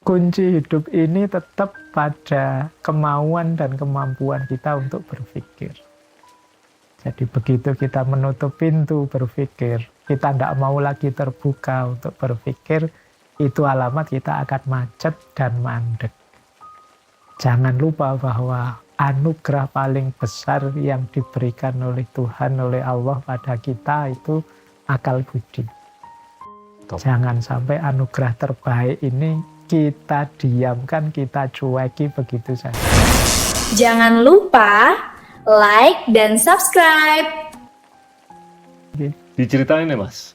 kunci hidup ini tetap pada kemauan dan kemampuan kita untuk berpikir. Jadi begitu kita menutup pintu berpikir, kita tidak mau lagi terbuka untuk berpikir, itu alamat kita akan macet dan mandek. Jangan lupa bahwa anugerah paling besar yang diberikan oleh Tuhan, oleh Allah pada kita itu akal budi. Jangan sampai anugerah terbaik ini kita diamkan, kita cueki begitu saja. Jangan lupa like dan subscribe. Diceritain ya Mas,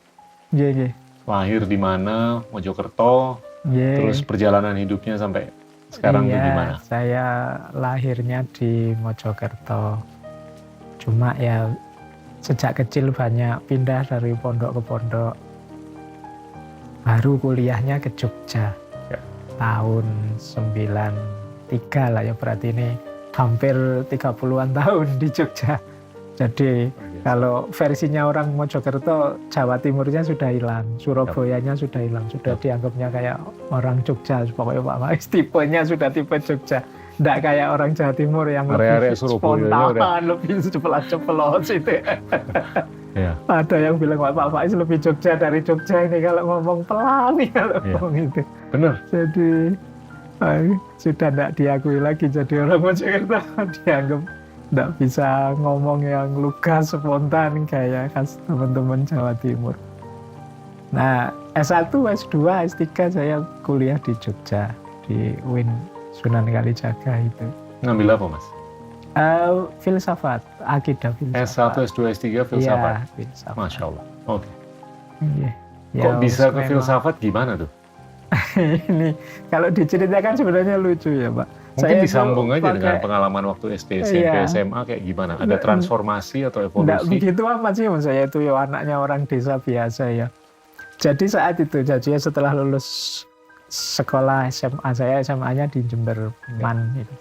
Iya. lahir di mana, Mojokerto, terus perjalanan hidupnya sampai sekarang tuh gimana? Saya lahirnya di Mojokerto. Cuma ya sejak kecil banyak pindah dari pondok ke pondok. Baru kuliahnya ke Jogja. Ya. Tahun 93 lah ya, berarti ini hampir 30-an tahun di Jogja. Jadi kalau versinya orang Mojokerto, Jawa Timurnya sudah hilang, Surabayanya sudah hilang, sudah dianggapnya kayak orang Jogja, pokoknya Pak Faiz tipenya sudah tipe Jogja. Tidak kayak orang Jawa Timur yang lebih spontan, lebih ceplos itu. Ya. Ada yang bilang Pak Faiz lebih Jogja dari Jogja ini kalau ngomong pelan nih kalau ngomong itu. Benar. Jadi sudah tidak diakui lagi jadi orang Mojokerto, dianggap tidak bisa ngomong yang lugas, spontan kayak khas teman-teman Jawa Timur. Nah, S1, S2, S3 saya kuliah di Jogja, di UIN Sunan Kalijaga itu. Ngambil apa Mas? Filsafat, akidah filsafat. S1, S2, S3 filsafat? Iya, filsafat. Masya Allah. Oke. Iya. Kok bisa ke filsafat gimana tuh? Ini kalau diceritakan sebenarnya lucu ya Pak. Mungkin disambung aja dengan pengalaman waktu SD, SMP, SMA kayak gimana? Ada transformasi atau evolusi? Enggak begitu amat sih, saya itu ya anaknya orang desa biasa ya. Jadi saat itu, jadi setelah lulus sekolah SMA, saya SMA-nya di Jember Man gitu.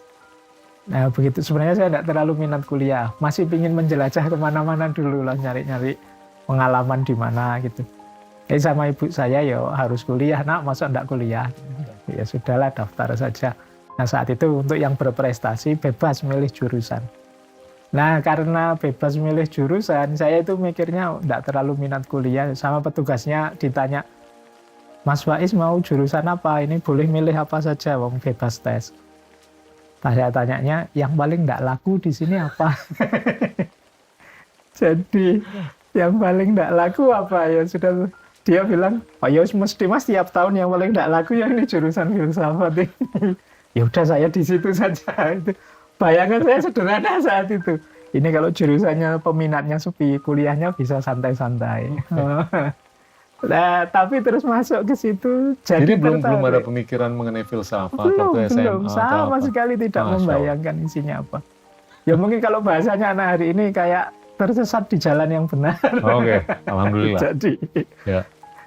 Nah begitu, sebenarnya saya tidak terlalu minat kuliah, masih ingin menjelajah kemana-mana dulu lah, nyari-nyari pengalaman di mana gitu. Jadi sama ibu saya ya harus kuliah, nak masa enggak kuliah? Ya sudahlah, daftar saja. Nah saat itu untuk yang berprestasi bebas milih jurusan. Nah karena bebas milih jurusan, saya itu mikirnya enggak terlalu minat kuliah. Sama petugasnya ditanya, Mas Faiz mau jurusan apa? Ini boleh milih apa saja, wong bebas tes. Saya tanyanya, yang paling enggak laku di sini apa? Jadi yang paling enggak laku apa? Ya sudah, dia bilang, oh ya mesti Mas tiap tahun yang paling enggak laku ya ini jurusan filsafat ini. Ya udah saya di situ saja. Itu bayangan saya sederhana saat itu. Ini kalau jurusannya peminatnya sepi, kuliahnya bisa santai-santai. Nah, tapi terus masuk ke situ jadi belum ada pemikiran mengenai filsafat waktu SMA? Belum, sama sekali tidak membayangkan isinya apa. Ya mungkin kalau bahasanya anak hari ini kayak tersesat di jalan yang benar. Oke, alhamdulillah.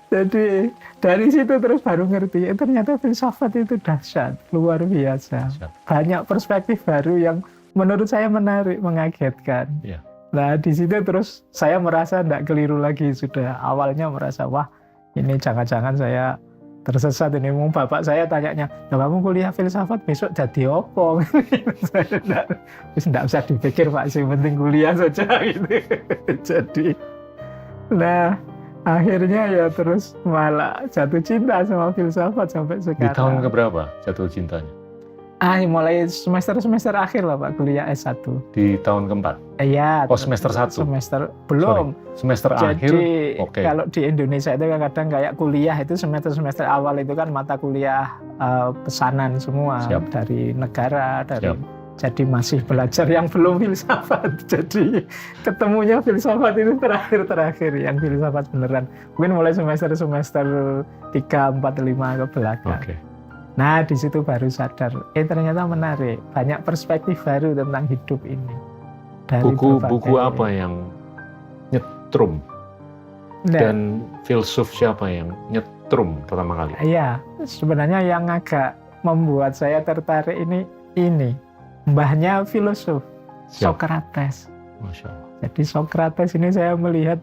Jadi dari situ terus baru ngerti, ternyata filsafat itu dahsyat, luar biasa. Banyak perspektif baru yang menurut saya menarik, mengagetkan. Ya. Nah di situ terus saya merasa tidak keliru lagi, sudah awalnya merasa wah ini jangan-jangan saya tersesat ini. Bapak saya tanyanya, kamu kuliah filsafat besok jadi apa? Saya tidak usah dipikir Pak, yang penting kuliah saja gitu. Jadi, nah akhirnya ya terus malah jatuh cinta sama filsafat sampai sekarang. Di tahun keberapa jatuh cintanya? Mulai semester akhir lah Pak, kuliah S1. Di tahun keempat? Iya. Oh semester 1? Semester, belum. Sorry. Semester akhir? Jadi kalau di Indonesia itu kadang kayak kuliah itu semester awal itu kan mata kuliah pesanan semua. Siap. Dari negara, jadi masih belajar yang belum filsafat. Jadi ketemunya filsafat itu terakhir yang filsafat beneran. Mungkin mulai semester 3, 4, 5 ke belakang. Okay. Nah di situ baru sadar, ternyata menarik, banyak perspektif baru tentang hidup ini. Buku apa yang nyetrum? Dan filsuf siapa yang nyetrum pertama kali? Iya, sebenarnya yang agak membuat saya tertarik ini. Mbahnya filosof, Socrates. Masya Allah. Jadi Socrates ini saya melihat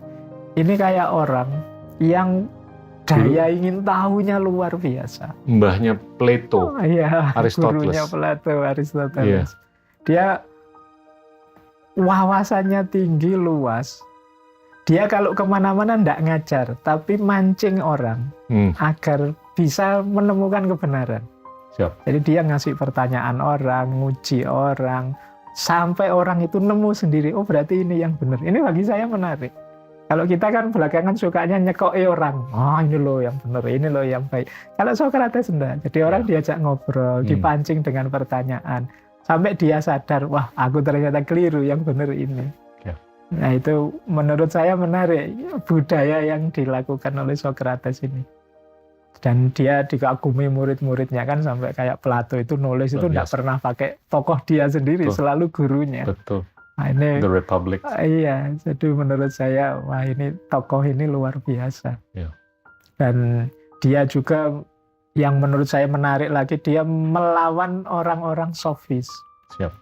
ini kayak orang yang daya ingin tahunya luar biasa. Mbahnya Plato, Iya, Aristoteles. gurunya Plato, Aristoteles. Iya. Dia wawasannya tinggi, luas. Dia kalau kemana-mana ndak ngajar, tapi mancing orang agar bisa menemukan kebenaran. Siap. Jadi dia ngasih pertanyaan orang, nguji orang, sampai orang itu nemu sendiri, oh berarti ini yang benar. Ini bagi saya menarik. Kalau kita kan belakangan sukanya nyekoi orang, oh ini loh yang benar, ini loh yang baik. Kalau Socrates enggak, jadi orang diajak ngobrol, dipancing dengan pertanyaan, sampai dia sadar, wah aku ternyata keliru, yang benar ini. Nah itu menurut saya menarik, budaya yang dilakukan oleh Socrates ini. Dan dia dikagumi murid-muridnya kan, sampai kayak Plato itu nulis itu tidak pernah pakai tokoh dia sendiri, selalu gurunya. Betul. Nah, ini The Republic. Iya, jadi menurut saya wah ini tokoh ini luar biasa. Yeah. Dan dia juga yang menurut saya menarik lagi, dia melawan orang-orang sofis. Siap.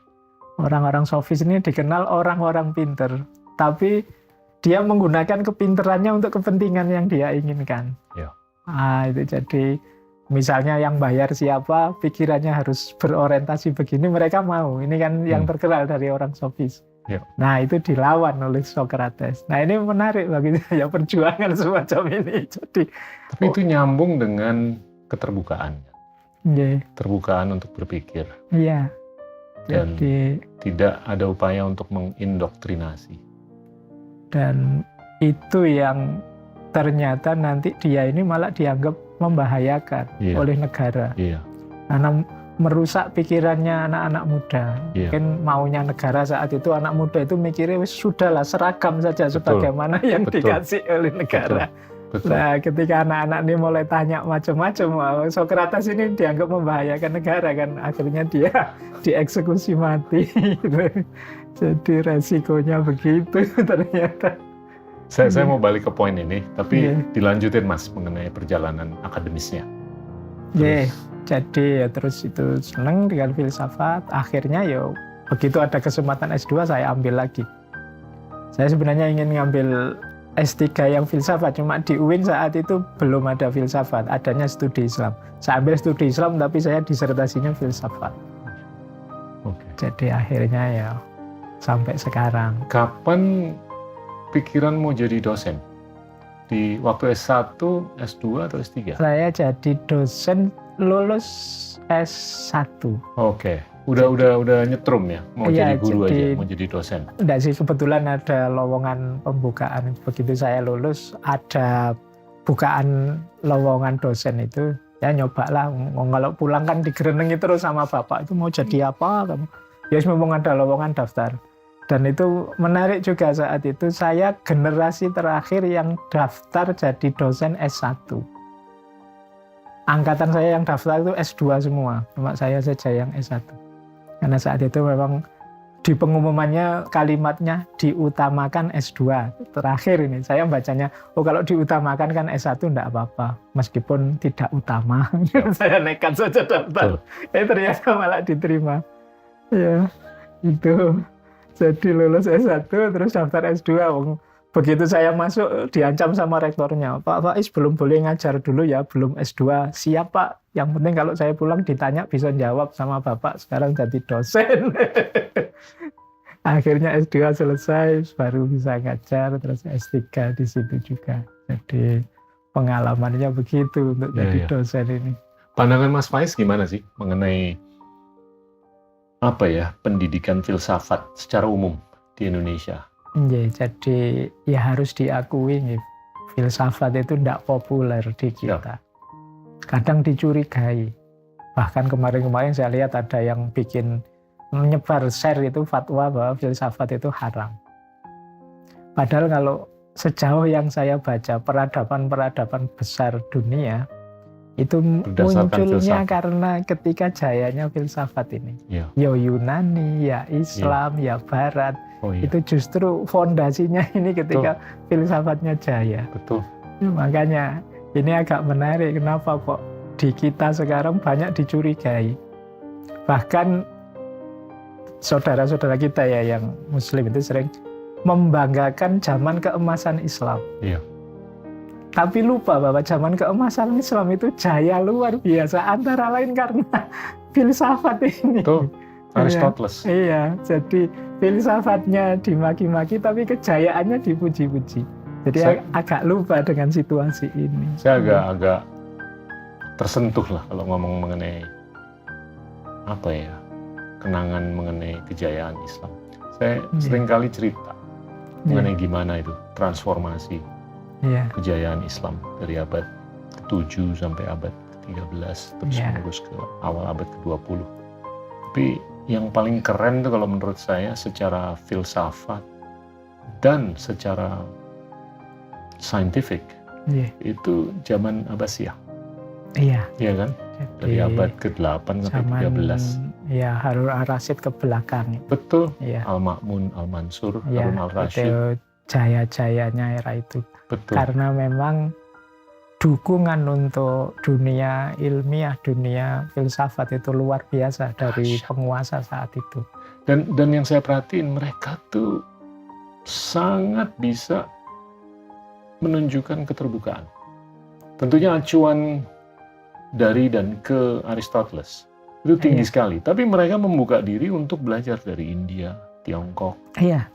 Orang-orang sofis ini dikenal orang-orang pinter, tapi dia menggunakan kepinterannya untuk kepentingan yang dia inginkan. Yeah. Itu jadi misalnya yang bayar siapa, pikirannya harus berorientasi begini, mereka mau. Ini kan yang terkenal dari orang sofis. Yeah. Nah itu dilawan oleh Socrates. Nah ini menarik bagi saya, perjuangan semacam ini. Jadi, tapi itu nyambung dengan keterbukaan. Terbukaan untuk berpikir. Iya. Dan tidak ada upaya untuk mengindoktrinasi. Dan itu yang ternyata nanti dia ini malah dianggap membahayakan oleh negara. Karena merusak pikirannya anak-anak muda. Mungkin maunya negara saat itu, anak muda itu mikirnya sudahlah seragam saja sebagaimana yang dikasih oleh negara. Betul. Nah ketika anak-anak ini mulai tanya macam-macam, Socrates ini dianggap membahayakan negara kan, akhirnya dia dieksekusi mati. Jadi resikonya begitu ternyata. Saya mau balik ke poin ini, tapi dilanjutin Mas mengenai perjalanan akademisnya. Jadi ya terus itu seneng dengan filsafat. Akhirnya ya begitu ada kesempatan S2 saya ambil lagi. Saya sebenarnya ingin ngambil S3 yang filsafat, cuma di UIN saat itu belum ada filsafat, adanya studi Islam. Saya ambil studi Islam tapi saya disertasinya filsafat. Jadi akhirnya ya sampai sekarang. Kapan pikiran mau jadi dosen? Di waktu S1, S2 atau S3? Saya jadi dosen lulus S1. Udah nyetrum ya? Mau jadi guru aja, mau jadi dosen? Enggak sih, kebetulan ada lowongan pembukaan. Begitu saya lulus, ada bukaan lowongan dosen itu. Ya nyobalah, kalau pulang kan digerenengi terus sama bapak, itu mau jadi apa kamu? Ya memang ada lowongan daftar. Dan itu menarik juga saat itu, saya generasi terakhir yang daftar jadi dosen S1. Angkatan saya yang daftar itu S2 semua, cuma saya saja yang S1. Karena saat itu memang di pengumumannya kalimatnya diutamakan S2. Terakhir ini, saya bacanya, oh kalau diutamakan kan S1 enggak apa-apa, meskipun tidak utama. Saya nekat saja daftar. Ternyata malah diterima. Ya, itu. Jadi lulus S1 terus daftar S2. Begitu saya masuk diancam sama rektornya, Pak Faiz belum boleh ngajar dulu ya, belum S2. Siap Pak, yang penting kalau saya pulang ditanya bisa jawab sama Bapak, sekarang jadi dosen. Akhirnya S2 selesai, baru bisa ngajar, terus S3 di situ juga. Jadi pengalamannya begitu untuk jadi dosen ini. Pandangan Mas Faiz gimana sih mengenai pendidikan filsafat secara umum di Indonesia? Jadi ya harus diakui nih, filsafat itu tidak populer di kita. Kadang dicurigai. Bahkan kemarin-kemarin saya lihat ada yang bikin menyebar share itu fatwa bahwa filsafat itu haram. Padahal kalau sejauh yang saya baca peradaban-peradaban besar dunia itu munculnya karena ketika jayanya filsafat ini. Ya Yunani, ya Islam, ya Barat. Itu justru fondasinya ini ketika filsafatnya jaya. Makanya ini agak menarik, kenapa kok di kita sekarang banyak dicurigai. Bahkan saudara-saudara kita ya yang Muslim itu sering membanggakan zaman keemasan Islam. tapi lupa bahwa zaman keemasan Islam itu jaya luar biasa, antara lain karena filsafat ini. Tuh, Aristoteles. Iya, jadi filsafatnya dimaki-maki tapi kejayaannya dipuji-puji. Jadi agak lupa dengan situasi ini. Saya agak tersentuh lah kalau ngomong mengenai apa ya, kenangan mengenai kejayaan Islam. Saya seringkali cerita mengenai gimana itu transformasi kejayaan Islam dari abad ke-7 sampai abad ke-13 terus menerus ke awal abad ke-20. Tapi yang paling keren itu kalau menurut saya secara filsafat dan secara scientific itu zaman Abbasiyah. Iya. Iya kan? Dari abad ke-8 sampai 13. Ya, Harun al-Rasyid ke belakang. Betul. Ya. Al-Ma'mun, Al-Mansur, Harun al-Rasyid. Itu jaya-jayanya era itu. Betul. Karena memang dukungan untuk dunia ilmiah, dunia filsafat itu luar biasa dari penguasa saat itu. Dan yang saya perhatiin, mereka tuh sangat bisa menunjukkan keterbukaan. Tentunya acuan dari dan ke Aristoteles itu tinggi sekali. Tapi mereka membuka diri untuk belajar dari India, Tiongkok. Iya,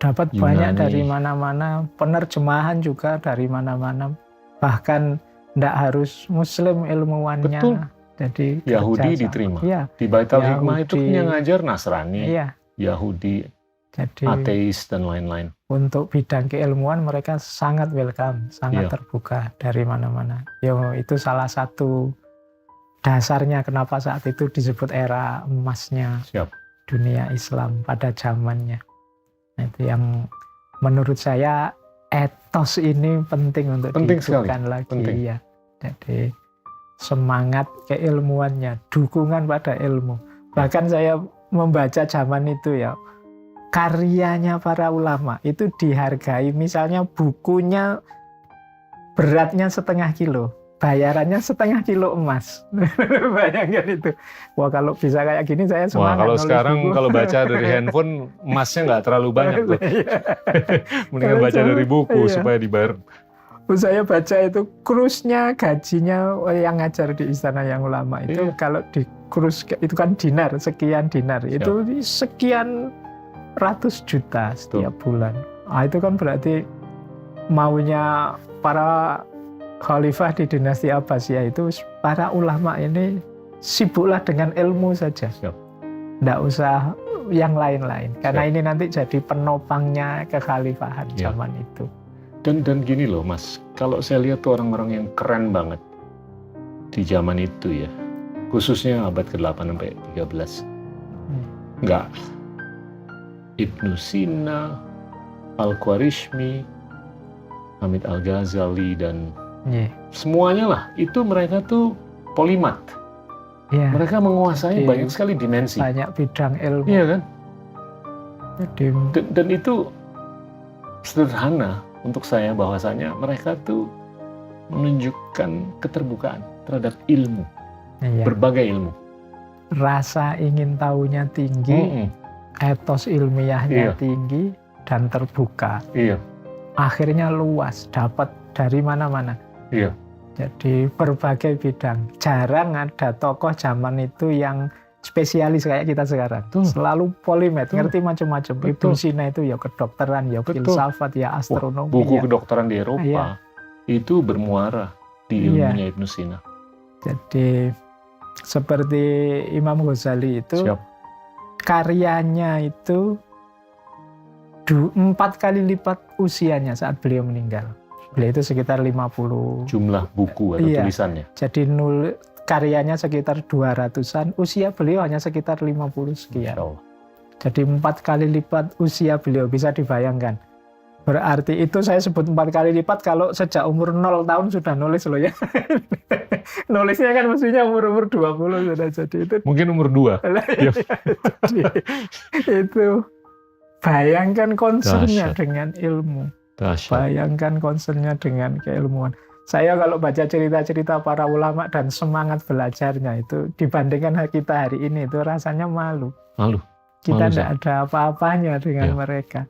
dapat Yunani. banyak dari mana-mana, penerjemahan juga dari mana-mana. Bahkan tidak harus Muslim ilmuwannya. Betul. Jadi Yahudi diterima. Iya. Di Baitul Hikmah itu yang ngajar Nasrani, Yahudi, jadi, ateis, dan lain-lain. Untuk bidang keilmuan mereka sangat welcome, sangat terbuka dari mana-mana. Itu salah satu dasarnya kenapa saat itu disebut era emasnya dunia Islam pada zamannya. Itu yang menurut saya etos ini penting untuk dihidupkan lagi. Ya. Jadi semangat keilmuannya, dukungan pada ilmu. Bahkan saya membaca zaman itu ya, karyanya para ulama itu dihargai. Misalnya bukunya beratnya 0,5 kilo, bayarannya 0,5 kilo emas. Bayangkan itu. Wah, kalau bisa kayak gini saya semangat. Wah, kalau sekarang buku. Kalau baca dari handphone emasnya nggak terlalu banyak tuh. Mendingan baca dari buku supaya dibayar. Saya baca itu krusnya, gajinya yang ngajar di Istana Yang Ulama itu kalau di krus itu kan dinar, sekian dinar. Itu sekian ratus juta setiap bulan. Nah, itu kan berarti maunya para khalifah di dinasti Abbasiyah itu para ulama ini sibuklah dengan ilmu saja. Nggak usah yang lain-lain. Karena ini nanti jadi penopangnya kekhalifahan zaman itu. Dan gini loh Mas, kalau saya lihat tuh orang-orang yang keren banget di zaman itu ya, khususnya abad ke-8 sampai 13. Nggak Ibnu Sina, Al-Khwarizmi, Hamid Al-Ghazali, dan semuanya lah, itu mereka tuh polimat. Mereka menguasai banyak sekali dimensi. Banyak bidang ilmu. Iya kan? Dan itu sederhana untuk saya bahwasanya mereka tuh menunjukkan keterbukaan terhadap ilmu, berbagai ilmu. Rasa ingin tahunya tinggi, etos ilmiahnya tinggi dan terbuka. Akhirnya luas, dapat dari mana-mana. Jadi berbagai bidang. Jarang ada tokoh zaman itu yang spesialis kayak kita sekarang. Selalu polimet, ngerti macam-macam. Ibnu Sina itu ya kedokteran, ya filsafat, ya astronomi. Buku kedokteran di Eropa itu bermuara di ilmunya Ibnu Sina. Jadi seperti Imam Ghazali itu karyanya itu 4 kali lipat usianya saat beliau meninggal. Beliau itu sekitar 50 jumlah buku atau tulisannya. Jadi karyanya sekitar 200-an, usia beliau hanya sekitar 50 sekian. Jadi 4 kali lipat usia beliau, bisa dibayangkan. Berarti itu saya sebut 4 kali lipat kalau sejak umur 0 tahun sudah nulis loh ya. Nulisnya kan mestinya umur 20 sudah jadi itu. Mungkin umur 2. Itu bayangkan concernnya dengan ilmu. Bayangkan concernnya dengan keilmuan. Saya kalau baca cerita-cerita para ulama dan semangat belajarnya itu dibandingkan kita hari ini itu rasanya malu. Kita tidak ada apa-apanya dengan mereka.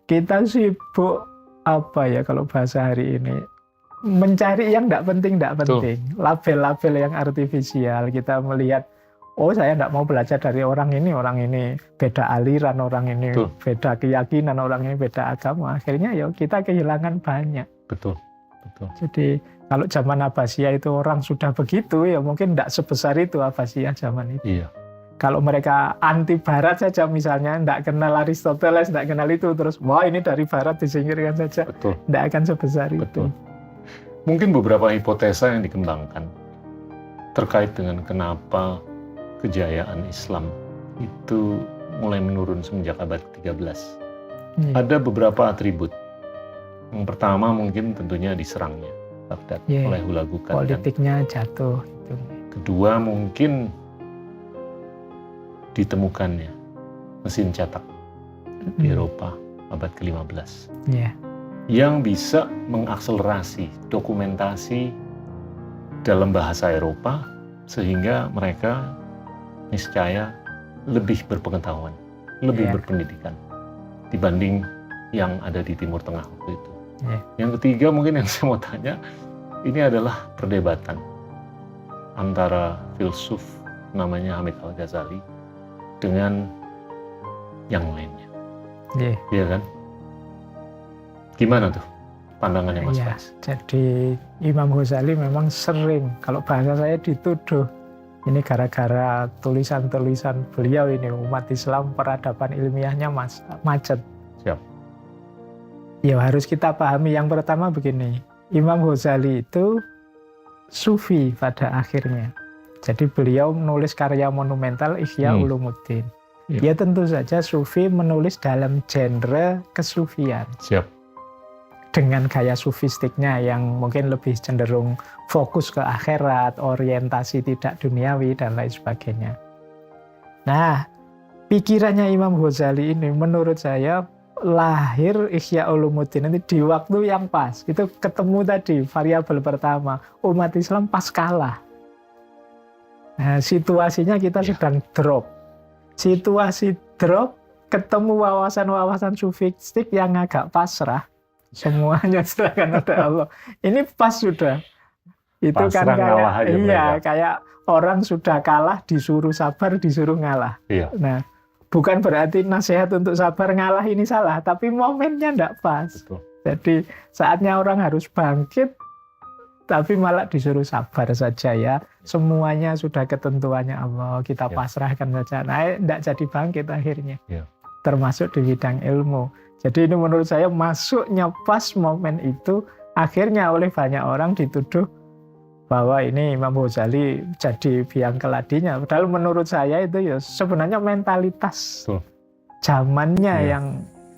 Kita sibuk kalau bahasa hari ini mencari yang tidak penting, Betul. label-label yang artifisial. Kita melihat, oh saya tidak mau belajar dari orang ini beda aliran, orang ini Betul. beda keyakinan, orang ini beda agama. Akhirnya ya kita kehilangan banyak. Betul. Jadi kalau zaman Abbasiyah itu orang sudah begitu, ya mungkin tidak sebesar itu Abbasiyah zaman itu. Iya. Kalau mereka anti Barat saja misalnya, tidak kenal Aristoteles, tidak kenal itu, terus wah ini dari Barat disingkirkan saja, Betul. tidak akan sebesar Betul. itu. Mungkin beberapa hipotesa yang dikembangkan terkait dengan kenapa kejayaan Islam itu mulai menurun semenjak abad ke-13. Iya. Ada beberapa atribut. Yang pertama mungkin tentunya diserangnya Baghdad Iya. oleh Hulagu Khan. Politiknya jatuh. Itu. Kedua mungkin ditemukannya mesin cetak di Eropa abad ke-15 Iya. yang bisa mengakselerasi dokumentasi dalam bahasa Eropa sehingga mereka niscaya lebih berpengetahuan, lebih Iya. berpendidikan dibanding yang ada di Timur Tengah waktu itu. Iya. Yang ketiga mungkin yang saya mau tanya, ini adalah perdebatan antara filsuf namanya Hamid Al-Ghazali dengan yang lainnya. Iya. Iya kan? Gimana tuh pandangannya Mas Iya. Faiz? Jadi Imam Ghazali memang sering, kalau bahasa saya dituduh, ini gara-gara tulisan-tulisan beliau ini umat Islam peradaban ilmiahnya macet. Siap. Ya harus kita pahami yang pertama begini, Imam Ghazali itu sufi pada akhirnya. Jadi beliau menulis karya monumental Ihya Ulumuddin. Iya. Dia tentu saja sufi menulis dalam genre kesufian. Siap. Dengan gaya sufistiknya yang mungkin lebih cenderung fokus ke akhirat, orientasi tidak duniawi, dan lain sebagainya. Nah, pikirannya Imam Ghazali ini menurut saya lahir Ihya Ulumuddin ini di waktu yang pas. Itu ketemu tadi variabel pertama, umat Islam pas kalah. Nah, situasinya kita sedang drop. Situasi drop, ketemu wawasan-wawasan sufistik yang agak pasrah. Semuanya serahkan pada Allah. Ini pas sudah. Itu Pasrah kan ngalah aja kayak mereka. kayak orang sudah kalah disuruh sabar, disuruh ngalah. Iya. Nah, bukan berarti nasihat untuk sabar ngalah ini salah, tapi momennya enggak pas. Betul. Jadi saatnya orang harus bangkit, tapi malah disuruh sabar saja ya. Semuanya sudah ketentuannya Allah, kita Ya. pasrahkan saja. Nah, enggak jadi bangkit akhirnya. Ya. Termasuk di bidang ilmu. Jadi ini menurut saya masuknya pas momen itu, akhirnya oleh banyak orang dituduh bahwa ini Imam Ghazali jadi biang keladinya. Padahal menurut saya itu ya sebenarnya mentalitas Betul. zamannya Iya. yang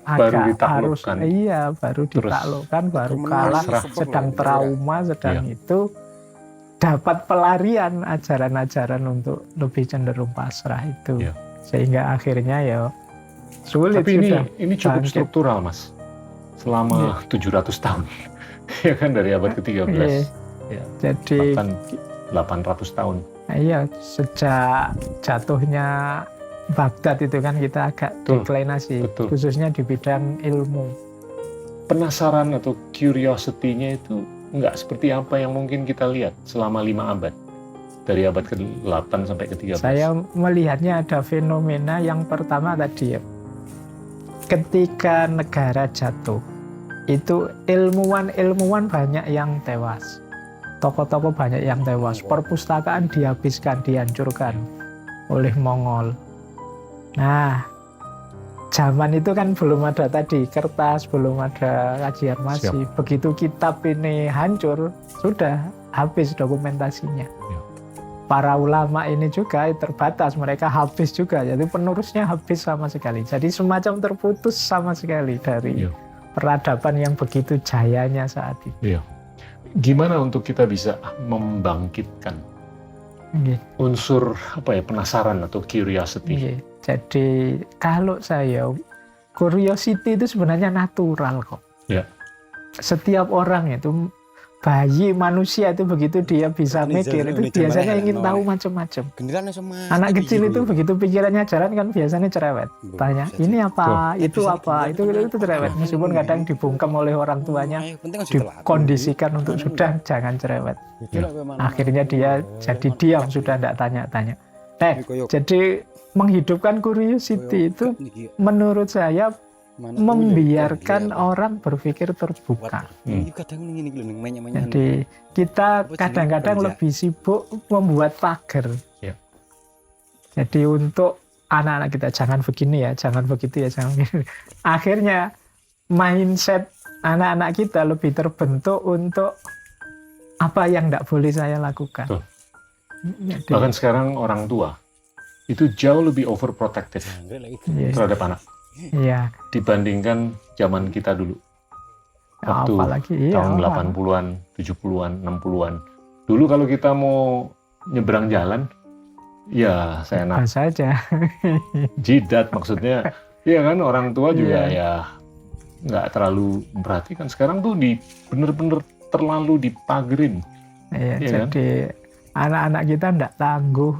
Baru agak harus, ditaklukkan. iya baru Terus ditaklukkan, baru menang kalah, pasrah. sedang trauma, sedang Iya. itu dapat pelarian ajaran-ajaran untuk lebih cenderung pasrah itu. Iya. Sehingga akhirnya ya sulit Tapi sudah. ini cukup bangkit. struktural, Mas. Selama 700 tahun. Ya kan, dari abad ke-13. Iya. Ya. Jadi Bahkan 800 tahun. iya, sejak jatuhnya Baghdad itu kan kita agak Betul. deklinasi, Betul. khususnya di bidang ilmu. Penasaran atau curiosity-nya itu nggak seperti apa yang mungkin kita lihat selama 5 abad. Dari abad ke-8 sampai ke-13. Saya melihatnya ada fenomena yang pertama tadi ya. Ketika negara jatuh, itu ilmuwan banyak yang tewas. Tokoh-tokoh banyak yang tewas. Perpustakaan dihabiskan, dihancurkan oleh Mongol. Nah, zaman itu kan belum ada tadi kertas, belum ada kajian masih. Begitu kitab ini hancur, sudah habis dokumentasinya. Para ulama ini juga terbatas, mereka habis juga. Jadi penerusnya habis sama sekali. Jadi semacam terputus sama sekali dari peradaban yang begitu jayanya saat itu. Iya. Gimana untuk kita bisa membangkitkan unsur penasaran atau curiosity? Jadi kalau saya, curiosity itu sebenarnya natural kok. Ya. Setiap orang itu bayi manusia itu begitu dia bisa Ini mikir zaman- itu ini biasanya zaman ingin enak, tahu Noe. macam-macam. Giliran sama Anak kecil itu begitu pikirannya jalan kan biasanya cerewet. Tanya ini apa, Tuh. itu apa, itu cerewet. Meskipun kadang dibungkam oleh orang tuanya, dikondisikan dikondisikan untuk sudah jangan cerewet. Akhirnya dia jadi diam sudah tidak tanya-tanya. Jadi menghidupkan curiosity itu menurut saya membiarkan orang berpikir terbuka. Jadi kita kadang-kadang lebih sibuk membuat pagar. Ya. Jadi untuk anak-anak kita jangan begini ya, jangan begitu ya, jangan begini. Akhirnya mindset anak-anak kita lebih terbentuk untuk apa yang tidak boleh saya lakukan. Tuh. Jadi, Bahkan sekarang orang tua itu jauh lebih overprotective yes, terhadap anak iya. dibandingkan zaman kita dulu. Waktu Apalagi iya, tahun 80-an, 70-an, 60-an. Dulu kalau kita mau nyebrang jalan, ya saya apa saja. jidat maksudnya. Iya kan, orang tua juga Iya. ya nggak terlalu perhatikan. Sekarang tuh bener-bener terlalu dipagerin. Iya, Iya kan? jadi anak-anak kita tidak tangguh,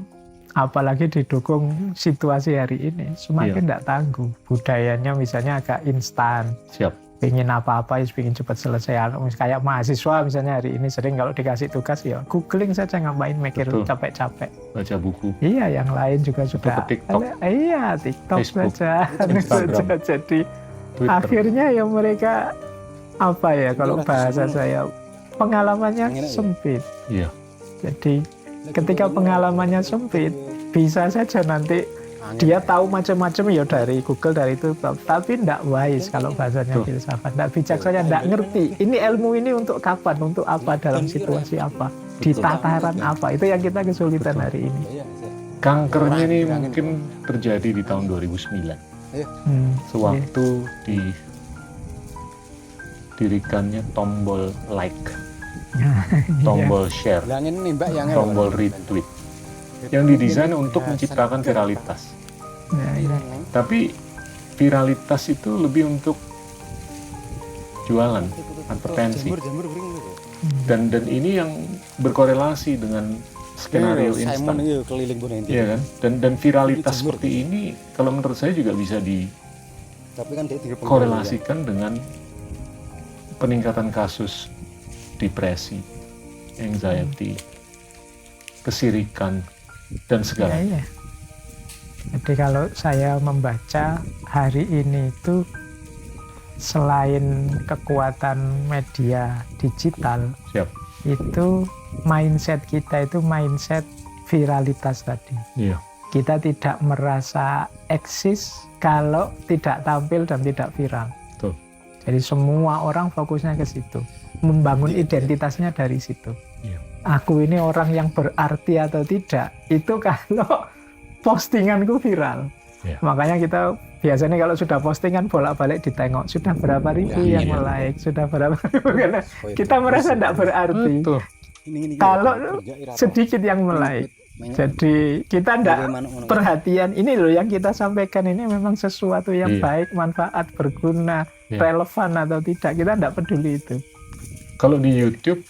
apalagi didukung situasi hari ini, semakin tidak tangguh. Budayanya misalnya agak instan, Siap. pengen apa-apa, pengen cepat selesai. Kayak mahasiswa misalnya hari ini sering kalau dikasih tugas ya googling saja, ngapain mikir Betul. capek-capek. Baca buku. Iya, yang lain juga sudah. ke TikTok. Iya, TikTok Facebook, saja. Instagram, Jadi Twitter. akhirnya ya mereka apa ya kalau bahasa saya pengalamannya sempit. Iya. Jadi ketika pengalamannya sempit, bisa saja nanti dia tahu macam-macam ya dari Google, dari itu, tapi tidak wise kalau bahasanya Tuh. filsafat, tidak bijaksana, tidak ngerti. Ini ilmu ini untuk kapan, untuk apa, dalam situasi apa, di tataran apa. Itu yang kita kesulitan Betul. hari ini. Kankernya ini mungkin terjadi di tahun 2009. Sewaktu didirikannya tombol like, tombol share, tombol retweet, yang didesain untuk menciptakan viralitas. Tapi viralitas itu lebih untuk jualan, advertensi, dan ini yang berkorelasi dengan skenario instan. Iya kan? Dan viralitas seperti ini, kalau menurut saya juga bisa dikorelasikan dengan peningkatan kasus depresi, anxiety, kesirikan, dan segala. Iya. Jadi kalau saya membaca hari ini itu selain kekuatan media digital, Siap. itu mindset kita itu mindset viralitas tadi. Iya. Kita tidak merasa eksis kalau tidak tampil dan tidak viral. Betul. Jadi semua orang fokusnya ke situ, membangun identitasnya dari situ. Iya. Aku ini orang yang berarti atau tidak, itu kalau postinganku viral. Iya. Makanya kita biasanya kalau sudah postingan bolak-balik ditengok, sudah berapa ribu yang like, sudah berapa ribu, karena kita merasa tidak berarti. Betul. Kalau sedikit yang like. Jadi kita tidak perhatian, ini loh yang kita sampaikan ini memang sesuatu yang Iya. baik, manfaat, berguna, Iya. relevan atau tidak, kita tidak peduli itu. Kalau di YouTube,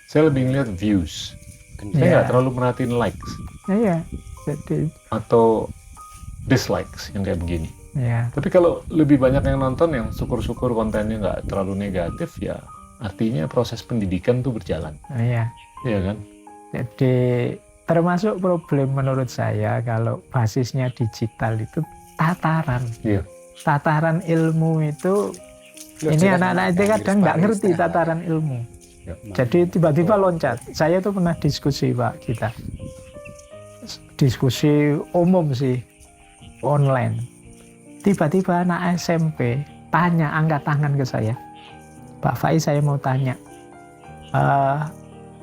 saya lebih ngeliat views. Saya Iya. nggak terlalu merhatiin likes Iya, jadi atau dislikes yang kayak begini. ya. Tapi kalau lebih banyak yang nonton, yang syukur-syukur kontennya nggak terlalu negatif, ya artinya proses pendidikan tuh berjalan. Iya. Iya kan? Jadi termasuk problem menurut saya kalau basisnya digital itu tataran. Iya. Tataran ilmu itu, ini anak-anak itu kadang nggak ngerti tataran ilmu. Ya. Jadi tiba-tiba loncat. Saya tuh pernah diskusi Pak kita. Diskusi umum sih, online. Tiba-tiba anak SMP tanya, angkat tangan ke saya. Pak Faiz, saya mau tanya.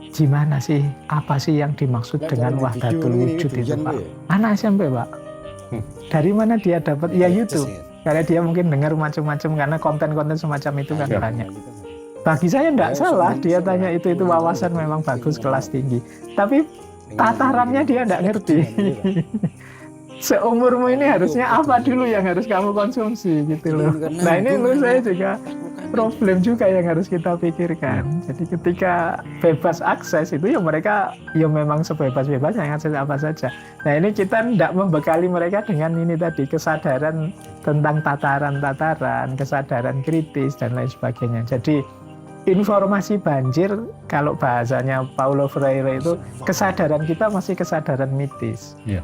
Gimana sih, apa sih yang dimaksud dengan wahdatul wujud itu Pak? Anak SMP Pak. Dari mana dia dapat? Ya YouTube. Karena dia mungkin dengar macam-macam, karena konten-konten semacam itu kan Ya. banyak. Bagi saya tidak salah, dia tanya itu wawasan memang bagus, kelas tinggi. Tapi tatarannya dia tidak ngerti. Seumurmu ini harusnya apa dulu yang harus kamu konsumsi gitu loh. Nah ini menurut saya juga problem juga yang harus kita pikirkan. Jadi ketika bebas akses itu ya mereka ya memang sebebas-bebasnya akses apa saja. Nah ini kita tidak membekali mereka dengan ini tadi kesadaran tentang tataran-tataran, kesadaran kritis dan lain sebagainya. Jadi informasi banjir kalau bahasanya Paulo Freire itu kesadaran kita masih kesadaran mitis. Iya.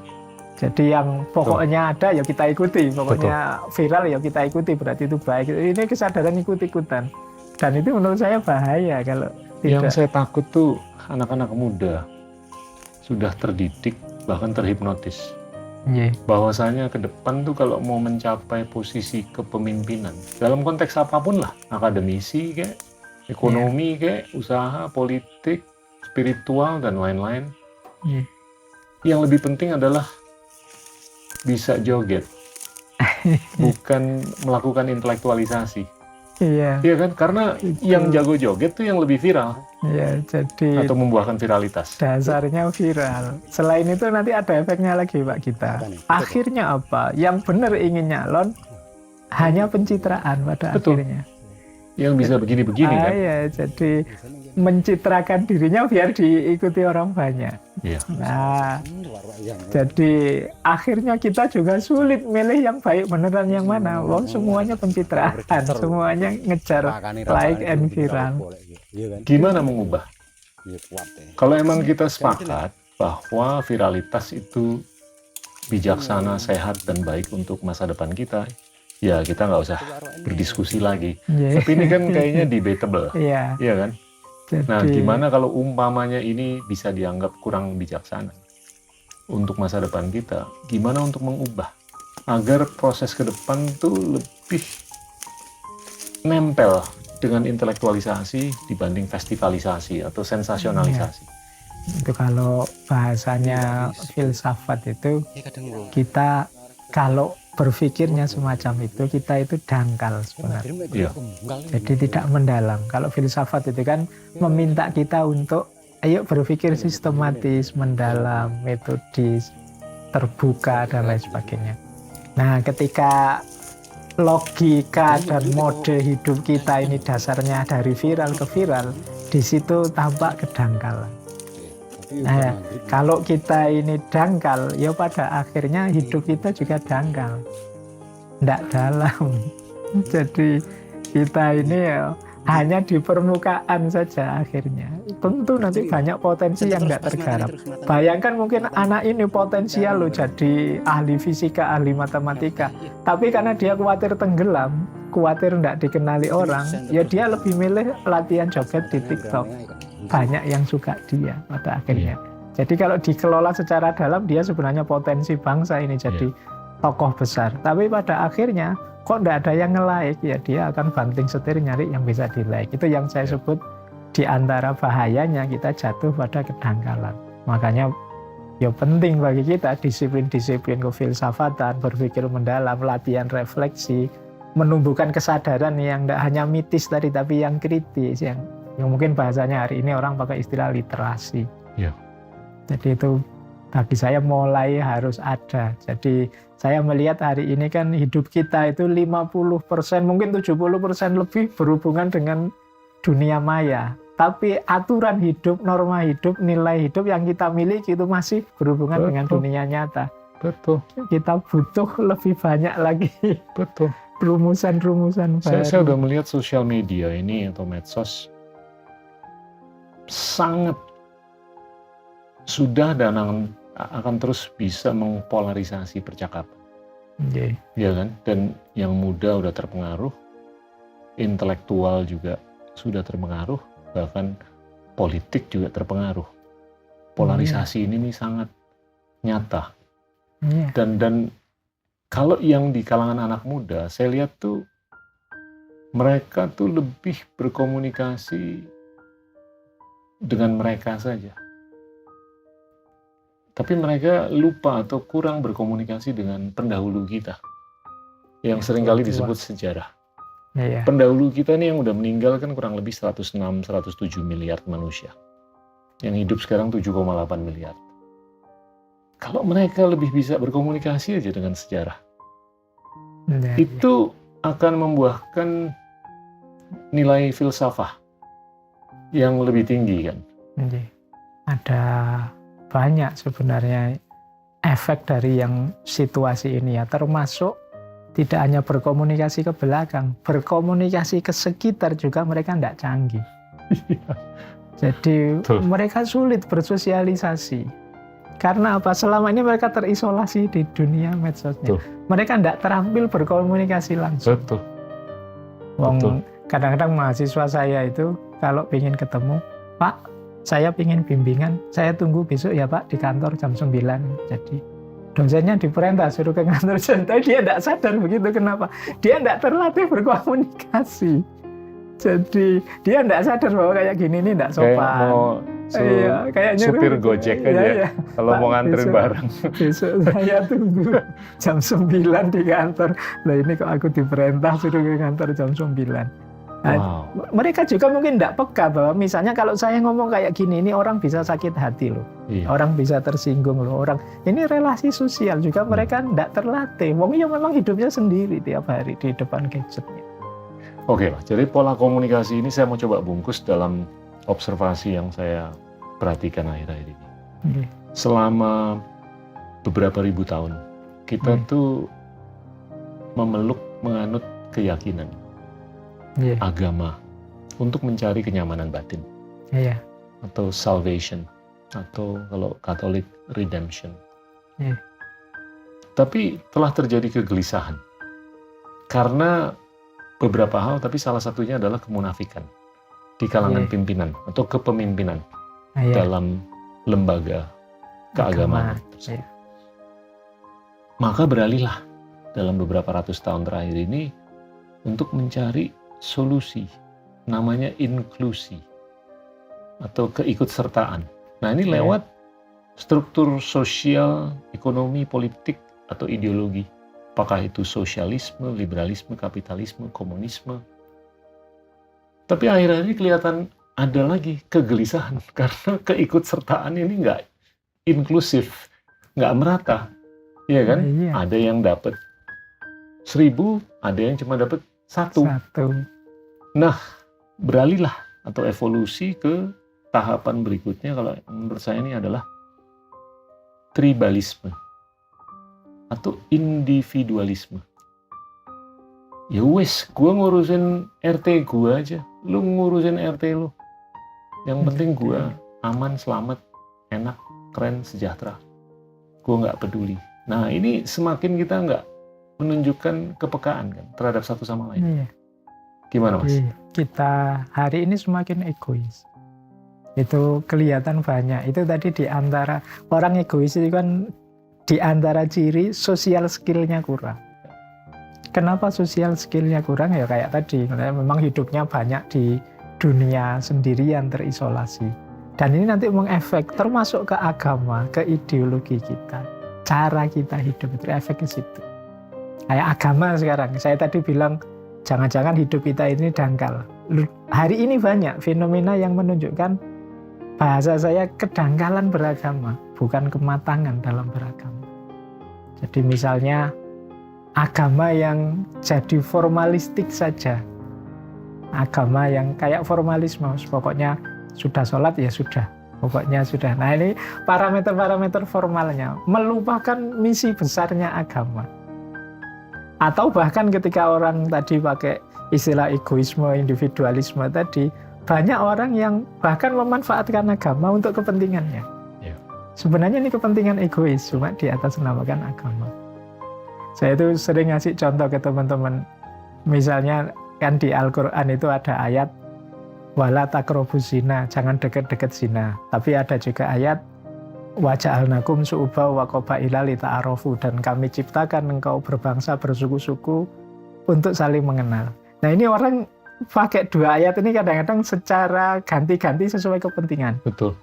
Jadi yang pokoknya ada ya kita ikuti, pokoknya viral ya kita ikuti, berarti itu baik. Ini kesadaran ikut-ikutan. Dan itu menurut saya bahaya kalau tidak. Yang saya takut tuh anak-anak muda sudah terdidik, bahkan terhipnotis. Yeah. Bahwasanya ke depan tuh kalau mau mencapai posisi kepemimpinan, dalam konteks apapun lah, akademisi kayak, ekonomi kayak, usaha, politik, spiritual, dan lain-lain. Yeah. Yang lebih penting adalah bisa joget, bukan melakukan intelektualisasi. Iya. Iya kan? Karena yang jago joget tuh yang lebih viral. Iya, jadi Atau membuahkan viralitas. dasarnya viral. Selain itu nanti ada efeknya lagi Pak kita. Akhirnya apa? Yang benar ingin nyalon hanya pencitraan pada Betul. akhirnya. Yang bisa begini-begini kan? Iya, jadi mencitrakan dirinya biar diikuti orang banyak. Iya. Nah, jadi akhirnya kita juga sulit milih yang baik beneran yang mana. Wong semuanya pencitraan, semuanya ngejar like and viral. Gimana mengubah? Kalau emang kita sepakat bahwa viralitas itu bijaksana, sehat, dan baik untuk masa depan kita, ya kita nggak usah berdiskusi lagi. Yeah. Tapi ini kan kayaknya debatable, Iya. iya kan? Jadi, Nah, gimana kalau umpamanya ini bisa dianggap kurang bijaksana untuk masa depan kita? Gimana untuk mengubah agar proses ke depan tuh lebih nempel dengan intelektualisasi dibanding festivalisasi atau sensasionalisasi? itu kalau bahasanya filsafat itu kita kalau berpikirnya semacam itu kita itu dangkal sebenarnya. Iya. Jadi tidak mendalam. Kalau filsafat itu kan meminta kita untuk ayo berpikir sistematis, mendalam, metodis, terbuka dan lain sebagainya. Nah, ketika logika dan mode hidup kita ini dasarnya dari viral ke viral, di situ tampak kedangkalan. Nah, kalau kita ini dangkal, ya pada akhirnya hidup kita juga dangkal, tidak dalam. Jadi kita ini ya hanya di permukaan saja akhirnya. Tentu nanti banyak potensi yang tidak tergarap. Bayangkan mungkin anak ini potensial loh jadi ahli fisika, ahli matematika. Tapi karena dia khawatir tenggelam, khawatir tidak dikenali orang, ya dia lebih milih latihan joget di TikTok. Banyak yang suka dia pada akhirnya. Jadi kalau dikelola secara dalam, dia sebenarnya potensi bangsa ini jadi tokoh besar. Tapi pada akhirnya kok tidak ada yang nge-like, ya dia akan banting setir nyari yang bisa di-like. Itu yang saya sebut di antara bahayanya kita jatuh pada kedangkalan. Makanya ya penting bagi kita disiplin-disiplin kefilsafatan, berpikir mendalam, latihan refleksi, menumbuhkan kesadaran yang tidak hanya mitis tadi, tapi yang kritis, yang mungkin bahasanya hari ini orang pakai istilah literasi. Ya. Jadi itu bagi saya mulai harus ada. Jadi saya melihat hari ini kan hidup kita itu 50%, mungkin 70% lebih berhubungan dengan dunia maya. Tapi aturan hidup, norma hidup, nilai hidup yang kita miliki itu masih berhubungan dengan dunia nyata. Betul. Kita butuh lebih banyak lagi. Betul. Rumusan-rumusan baru. Saya udah melihat sosial media ini atau medsos sangat sudah dan akan terus bisa mengpolarisasi percakapan. Ya kan? Dan yang muda udah terpengaruh, intelektual juga sudah terpengaruh, bahkan politik juga terpengaruh. Polarisasi ini sangat nyata. Dan kalau yang di kalangan anak muda, saya lihat tuh mereka tuh lebih berkomunikasi dengan mereka saja. Tapi mereka lupa atau kurang berkomunikasi dengan pendahulu kita. Yang seringkali disebut sejarah. Pendahulu kita nih yang udah meninggal kan kurang lebih 106-107 miliar manusia. Yang hidup sekarang 7,8 miliar. Kalau mereka lebih bisa berkomunikasi aja dengan sejarah, itu akan membuahkan nilai filsafah yang lebih tinggi kan. Ada banyak sebenarnya efek dari yang situasi ini ya, termasuk tidak hanya berkomunikasi ke belakang, berkomunikasi ke sekitar juga mereka tidak canggih. Jadi mereka sulit bersosialisasi. Karena apa? Selama ini mereka terisolasi di dunia medsosnya. Mereka tidak terampil berkomunikasi langsung. Kadang-kadang mahasiswa saya itu kalau ingin ketemu, Pak, saya ingin bimbingan, saya tunggu besok ya Pak di kantor jam 9. Jadi dosennya diperintah suruh ke kantor jam, tapi dia tidak sadar begitu. Kenapa? Dia tidak terlatih berkomunikasi. Jadi dia tidak sadar bahwa kayak gini ini tidak sopan. Kayak supir Gojek aja. Kalau mau nganterin barang. Besok saya tunggu jam 9 di kantor. Nah ini kok aku diperintah suruh ke kantor jam 9. Nah, mereka juga mungkin tidak peka bahwa misalnya kalau saya ngomong kayak gini, ini orang bisa sakit hati loh. Orang bisa tersinggung loh. Ini relasi sosial juga mereka tidak terlatih. Wong ya memang hidupnya sendiri tiap hari di depan gadgetnya. Oke lah, jadi pola komunikasi ini saya mau coba bungkus dalam observasi yang saya perhatikan akhir-akhir ini. Selama beberapa ribu tahun, kita tuh menganut keyakinan, agama, untuk mencari kenyamanan batin, atau salvation, atau kalau Katolik redemption. Tapi telah terjadi kegelisahan karena beberapa hal, tapi salah satunya adalah kemunafikan di kalangan pimpinan atau kepemimpinan dalam lembaga keagamaan. Maka beralihlah dalam beberapa ratus tahun terakhir ini untuk mencari solusi, namanya inklusi atau keikutsertaan. Nah ini lewat struktur sosial, ekonomi, politik, atau ideologi. Apakah itu sosialisme, liberalisme, kapitalisme, komunisme. Tapi akhir-akhir ini kelihatan ada lagi kegelisahan karena keikutsertaan ini nggak inklusif, nggak merata. Iya kan? Ada yang dapat 1000, ada yang cuma dapat 1. Nah, beralihlah atau evolusi ke tahapan berikutnya, kalau menurut saya ini adalah tribalisme atau individualisme. Ya wes, gue ngurusin RT gue aja, lu ngurusin RT lu. Yang penting gue aman, selamat, enak, keren, sejahtera. Gue nggak peduli. Nah ini semakin kita nggak menunjukkan kepekaan kan terhadap satu sama lain. Gimana Mas? Kita hari ini semakin egois. Itu kelihatan banyak. Itu tadi di antara orang egois itu kan di antara ciri sosial skill-nya kurang. Kenapa sosial skill-nya kurang? Ya kayak tadi, memang hidupnya banyak di dunia sendirian, terisolasi. Dan ini nanti mengefek termasuk ke agama, ke ideologi kita. Cara kita hidup itu efek ke situ. Kayak agama sekarang, saya tadi bilang jangan-jangan hidup kita ini dangkal. Hari ini banyak fenomena yang menunjukkan bahasa saya kedangkalan beragama, bukan kematangan dalam beragama. Jadi misalnya agama yang jadi formalistik saja. Agama yang kayak formalisme, pokoknya sudah sholat ya sudah, pokoknya sudah. Nah ini parameter-parameter formalnya, melupakan misi besarnya agama. Atau bahkan ketika orang tadi pakai istilah egoisme, individualisme tadi, banyak orang yang bahkan memanfaatkan agama untuk kepentingannya. Sebenarnya ini kepentingan egois, cuma di atas namakan agama. Saya itu sering ngasih contoh ke teman-teman. Misalnya kan di Al-Quran itu ada ayat wala taqrabuz zina, jangan dekat-dekat zina. Tapi ada juga ayat wa ja'alnakum syu'uban wa qabaila lita'arafu, dan kami ciptakan engkau berbangsa bersuku-suku untuk saling mengenal. Nah ini orang pakai dua ayat ini kadang-kadang secara ganti-ganti sesuai kepentingan. Betul.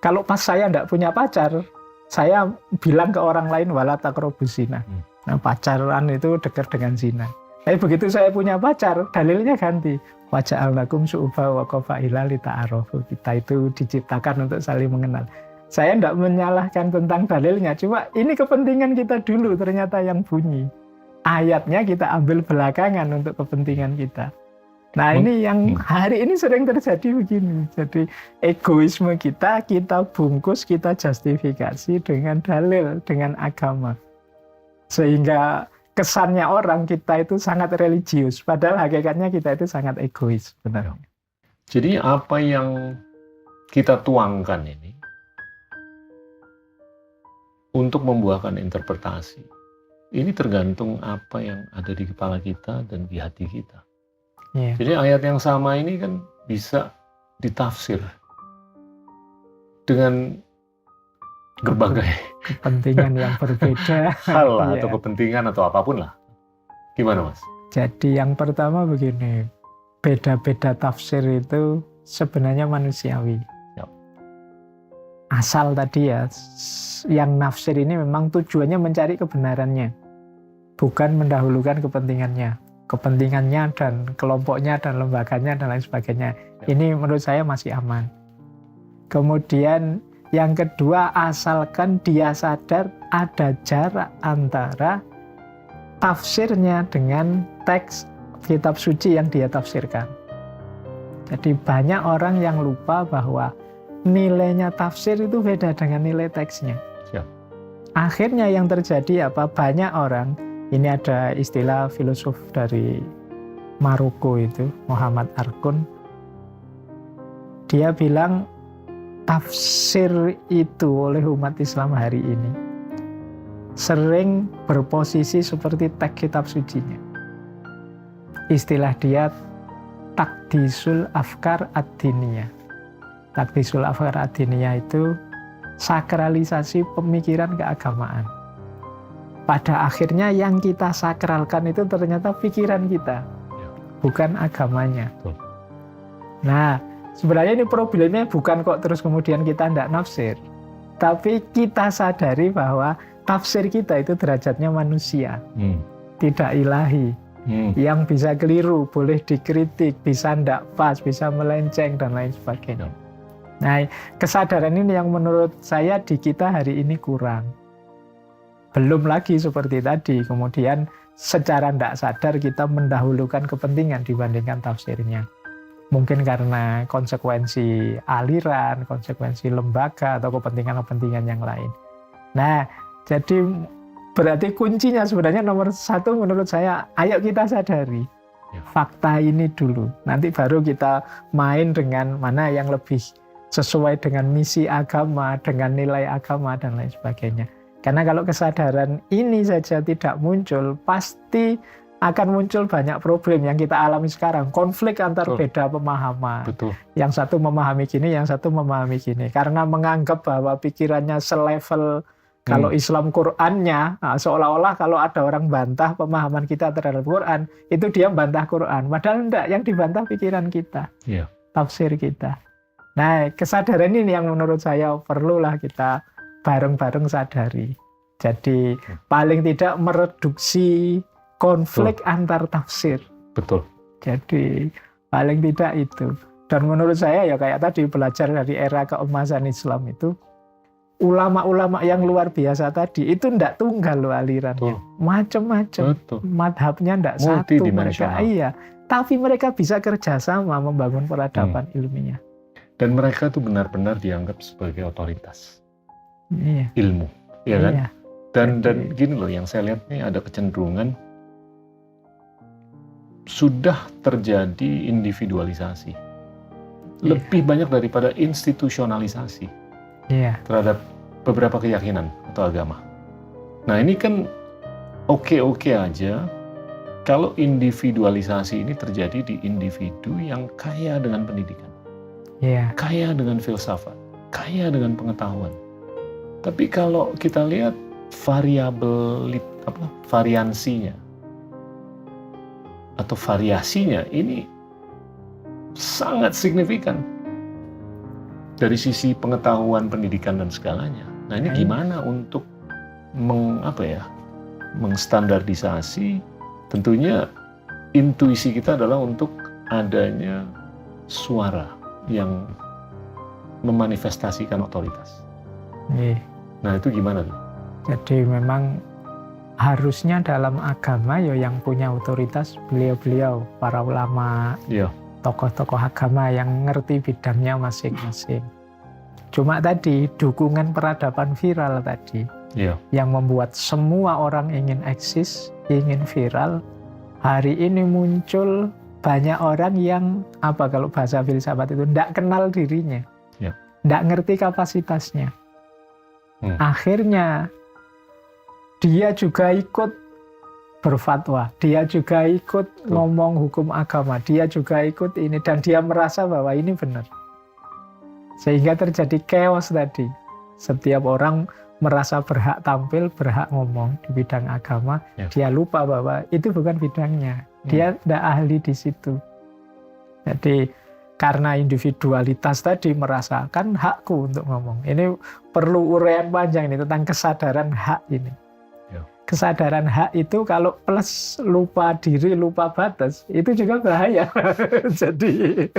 Kalau pas saya tidak punya pacar, saya bilang ke orang lain wala taqrabuz zina. Nah, pacaran itu dekat dengan zina. Tapi begitu saya punya pacar, dalilnya ganti. Wa ja'alnakum syu'uban wa qabaila lita'arafu. Kita itu diciptakan untuk saling mengenal. Saya tidak menyalahkan tentang dalilnya, cuma ini kepentingan kita dulu ternyata yang bunyi. Ayatnya kita ambil belakangan untuk kepentingan kita. Nah ini yang hari ini sering terjadi begini. Jadi egoisme kita bungkus, kita justifikasi dengan dalil, dengan agama. Sehingga kesannya orang kita itu sangat religius. Padahal hakikatnya kita itu sangat egois sebenarnya. Jadi apa yang kita tuangkan ini untuk membuahkan interpretasi, ini tergantung apa yang ada di kepala kita dan di hati kita. Yeah. Jadi ayat yang sama ini kan bisa ditafsir dengan berbagai kepentingan yang berbeda. hal Yeah. atau kepentingan atau apapun lah. Gimana Mas? Jadi yang pertama begini, beda-beda tafsir itu sebenarnya manusiawi. Yep. Asal tadi ya, yang nafsir ini memang tujuannya mencari kebenarannya, bukan mendahulukan kepentingannya. Kepentingannya dan kelompoknya dan lembaganya dan lain sebagainya. Yep. Ini menurut saya masih aman. Kemudian yang kedua, asalkan dia sadar ada jarak antara tafsirnya dengan teks kitab suci yang dia tafsirkan. Jadi banyak orang yang lupa bahwa nilainya tafsir itu beda dengan nilai teksnya. Siap. Akhirnya yang terjadi apa? Banyak orang, ini ada istilah filosof dari Maroko itu, Muhammad Arkun. Dia bilang tafsir itu oleh umat Islam hari ini sering berposisi seperti teks kitab sucinya. Istilah dia takdisul afkar ad-diniyah. Takdisul afkar ad-diniyah itu sakralisasi pemikiran keagamaan. Pada akhirnya yang kita sakralkan itu ternyata pikiran kita, bukan agamanya. Nah, sebenarnya ini problemnya bukan kok terus kemudian kita tidak nafsir, tapi kita sadari bahwa tafsir kita itu derajatnya manusia, tidak ilahi. Yang bisa keliru, boleh dikritik, bisa tidak pas, bisa melenceng, dan lain sebagainya. Nah, kesadaran ini yang menurut saya di kita hari ini kurang. Belum lagi seperti tadi, kemudian secara tidak sadar kita mendahulukan kepentingan dibandingkan tafsirnya. Mungkin karena konsekuensi aliran, konsekuensi lembaga, atau kepentingan-kepentingan yang lain. Nah, jadi berarti kuncinya sebenarnya nomor satu menurut saya, ayo kita sadari fakta ini dulu. Nanti baru kita main dengan mana yang lebih sesuai dengan misi agama, dengan nilai agama, dan lain sebagainya. Karena kalau kesadaran ini saja tidak muncul, pasti akan muncul banyak problem yang kita alami sekarang. Konflik antar beda pemahaman. Betul. Yang satu memahami gini, yang satu memahami gini. Karena menganggap bahwa pikirannya selevel kalau Islam Qur'annya, seolah-olah kalau ada orang bantah pemahaman kita terhadap Qur'an, itu dia bantah Qur'an. Padahal enggak, yang dibantah pikiran kita, tafsir kita. Nah, kesadaran ini yang menurut saya perlulah kita bareng-bareng sadari. Jadi paling tidak mereduksi konflik antar tafsir. Betul. Jadi paling tidak itu. Dan menurut saya ya kayak tadi belajar dari era keemasan Islam itu, ulama-ulama yang luar biasa tadi itu ndak tunggal loh alirannya, macam-macam, madhabnya ndak satu mereka, iya, tapi mereka bisa kerjasama membangun peradaban ilmiah. Dan mereka tuh benar-benar dianggap sebagai otoritas ilmu, ya kan? Iya. Dan gini loh, yang saya lihat nih ada kecenderungan sudah terjadi individualisasi, lebih banyak daripada institusionalisasi. Terhadap beberapa keyakinan atau agama. Nah ini kan oke-oke aja kalau individualisasi ini terjadi di individu yang kaya dengan pendidikan, kaya dengan filsafat, kaya dengan pengetahuan. Tapi kalau kita lihat variansinya atau variasinya ini sangat signifikan. Dari sisi pengetahuan, pendidikan, dan segalanya. Nah ini gimana untuk mengstandardisasi? Tentunya intuisi kita adalah untuk adanya suara yang memanifestasikan otoritas. Nah itu gimana tuh? Jadi memang harusnya dalam agama ya yang punya otoritas beliau-beliau, para ulama, Iya. tokoh-tokoh agama yang ngerti bidangnya masing-masing. Cuma tadi dukungan peradaban viral tadi Iya. yang membuat semua orang ingin eksis, ingin viral. Hari ini muncul banyak orang yang kalau bahasa filsafat itu tidak kenal dirinya, Ya. tidak ngerti kapasitasnya. Akhirnya dia juga ikut berfatwa, dia juga ikut ngomong hukum agama, dia juga ikut ini, dan dia merasa bahwa ini benar. Sehingga terjadi chaos tadi. Setiap orang merasa berhak tampil, berhak ngomong di bidang agama, dia lupa bahwa itu bukan bidangnya. Dia tidak ahli di situ. Jadi karena individualitas tadi merasakan hakku untuk ngomong. Ini perlu uraian panjang ini tentang kesadaran hak ini. Kesadaran hak itu kalau plus lupa diri, lupa batas, itu juga bahaya. Jadi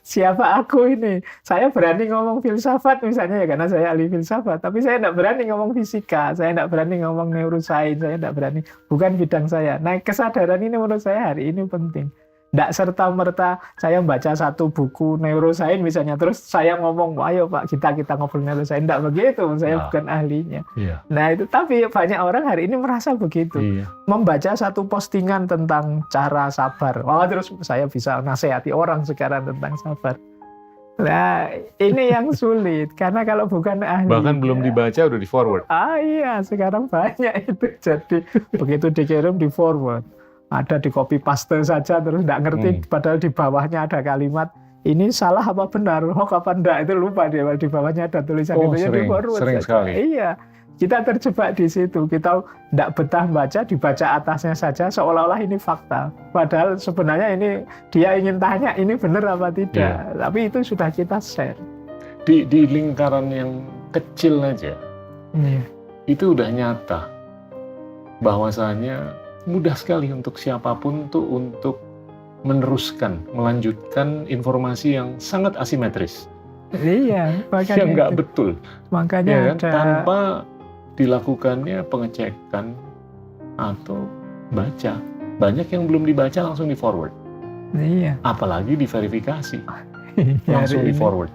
siapa aku ini? Saya berani ngomong filsafat misalnya ya karena saya ahli filsafat, tapi saya tidak berani ngomong fisika, saya tidak berani ngomong neuroscience, saya tidak berani, bukan bidang saya. Nah, kesadaran ini menurut saya hari ini penting. Tidak serta-merta saya baca satu buku neuroscience misalnya, terus saya ngomong, ayo Pak, kita ngobrol neuroscience. Tidak begitu, saya bukan ahlinya. Nah itu, tapi banyak orang hari ini merasa begitu. Membaca satu postingan tentang cara sabar, terus saya bisa nasihati orang sekarang tentang sabar. Nah ini yang sulit, karena kalau bukan ahli. Bahkan belum dibaca udah di forward. Iya, sekarang banyak itu. Jadi begitu dikirim di forward. Ada di copy paste saja terus tidak ngerti, padahal di bawahnya ada kalimat ini salah apa benar, hoax apa enggak, itu lupa dia, di bawahnya ada tulisan itu sering sekali. Iya, kita terjebak di situ, kita tidak betah baca, dibaca atasnya saja seolah-olah ini fakta, padahal sebenarnya ini dia ingin tanya ini benar apa tidak, tapi itu sudah kita share di lingkaran yang kecil aja. Itu udah nyata bahwasanya mudah sekali untuk siapapun tuh untuk meneruskan, melanjutkan informasi yang sangat asimetris. Iya, makanya yang nggak betul. Makanya ya kan? Tanpa dilakukannya pengecekan atau baca. Banyak yang belum dibaca langsung di forward. Iya. Apalagi diverifikasi. Langsung di forward.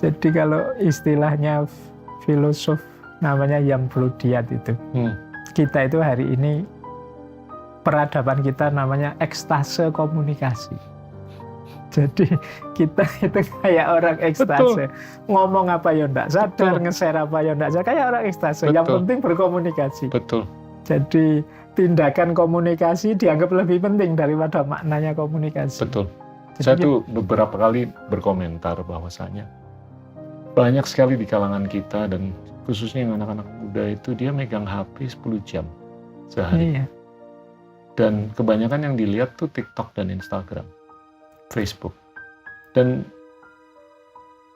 Jadi kalau istilahnya filosof namanya yang Youngbloodian itu. Kita itu hari ini peradaban kita namanya ekstase komunikasi. Jadi kita itu kayak orang ekstase. Ngomong apa ya enggak sadar, nge-share apa ya enggak sadar, kayak orang ekstase. Yang penting berkomunikasi. Betul. Jadi tindakan komunikasi dianggap lebih penting daripada maknanya komunikasi. Betul. Saya tuh beberapa kali berkomentar bahwasanya banyak sekali di kalangan kita dan khususnya yang anak-anak muda itu dia megang HP 10 jam sehari. Iya. Dan kebanyakan yang dilihat tuh TikTok dan Instagram, Facebook. Dan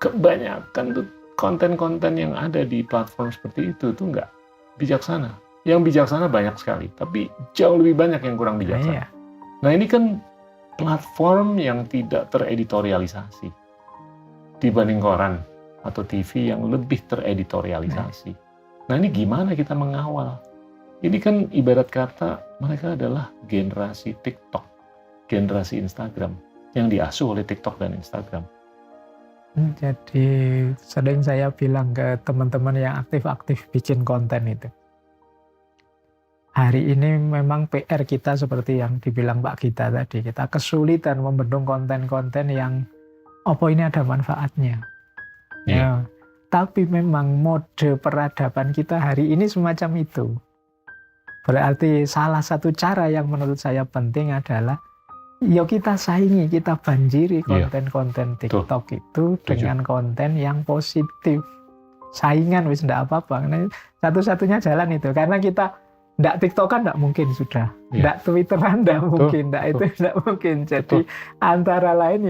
kebanyakan tuh konten-konten yang ada di platform seperti itu tuh nggak bijaksana. Yang bijaksana banyak sekali, tapi jauh lebih banyak yang kurang bijaksana. Nah ini kan platform yang tidak tereditorialisasi dibanding koran atau TV yang lebih tereditorialisasi. Nah ini gimana kita mengawal? Ini kan ibarat kata mereka adalah generasi TikTok, generasi Instagram yang diasuh oleh TikTok dan Instagram. Jadi sering saya bilang ke teman-teman yang aktif-aktif bikin konten itu. Hari ini memang PR kita seperti yang dibilang Pak Gita tadi. Kita kesulitan membendung konten-konten yang ini ada manfaatnya. Ya, tapi memang mode peradaban kita hari ini semacam itu. Berarti salah satu cara yang menurut saya penting adalah kita saingi, kita banjiri konten-konten TikTok itu dengan konten yang positif. Saingan wis enggak apa-apa. Karena satu-satunya jalan itu. Karena kita enggak TikTokan enggak mungkin sudah. Enggak Twitteran enggak mungkin, enggak itu enggak mungkin. Jadi antara lain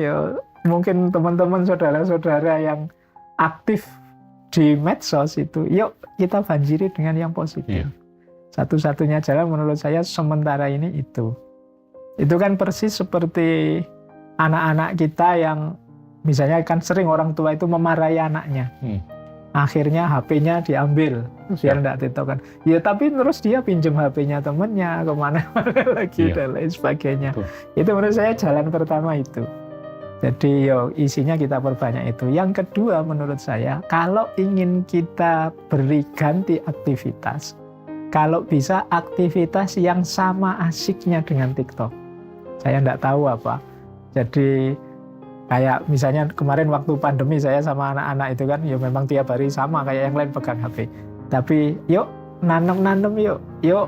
mungkin teman-teman saudara-saudara yang aktif di medsos itu, yuk kita banjiri dengan yang positif. Satu-satunya jalan menurut saya sementara ini itu. Itu kan persis seperti anak-anak kita yang misalnya kan sering orang tua itu memarahi anaknya. Akhirnya HP-nya diambil biar enggak tiktokan. Ya tapi terus dia pinjem HP-nya temennya kemana-mana lagi dan lain sebagainya. Itu menurut saya jalan pertama itu. Jadi isinya kita perbanyak itu. Yang kedua menurut saya, kalau ingin kita beri ganti aktivitas, kalau bisa aktivitas yang sama asiknya dengan TikTok. Saya enggak tahu apa. Jadi kayak misalnya kemarin waktu pandemi saya sama anak-anak itu kan, ya memang tiap hari sama kayak yang lain pegang HP. Tapi yuk nanem yuk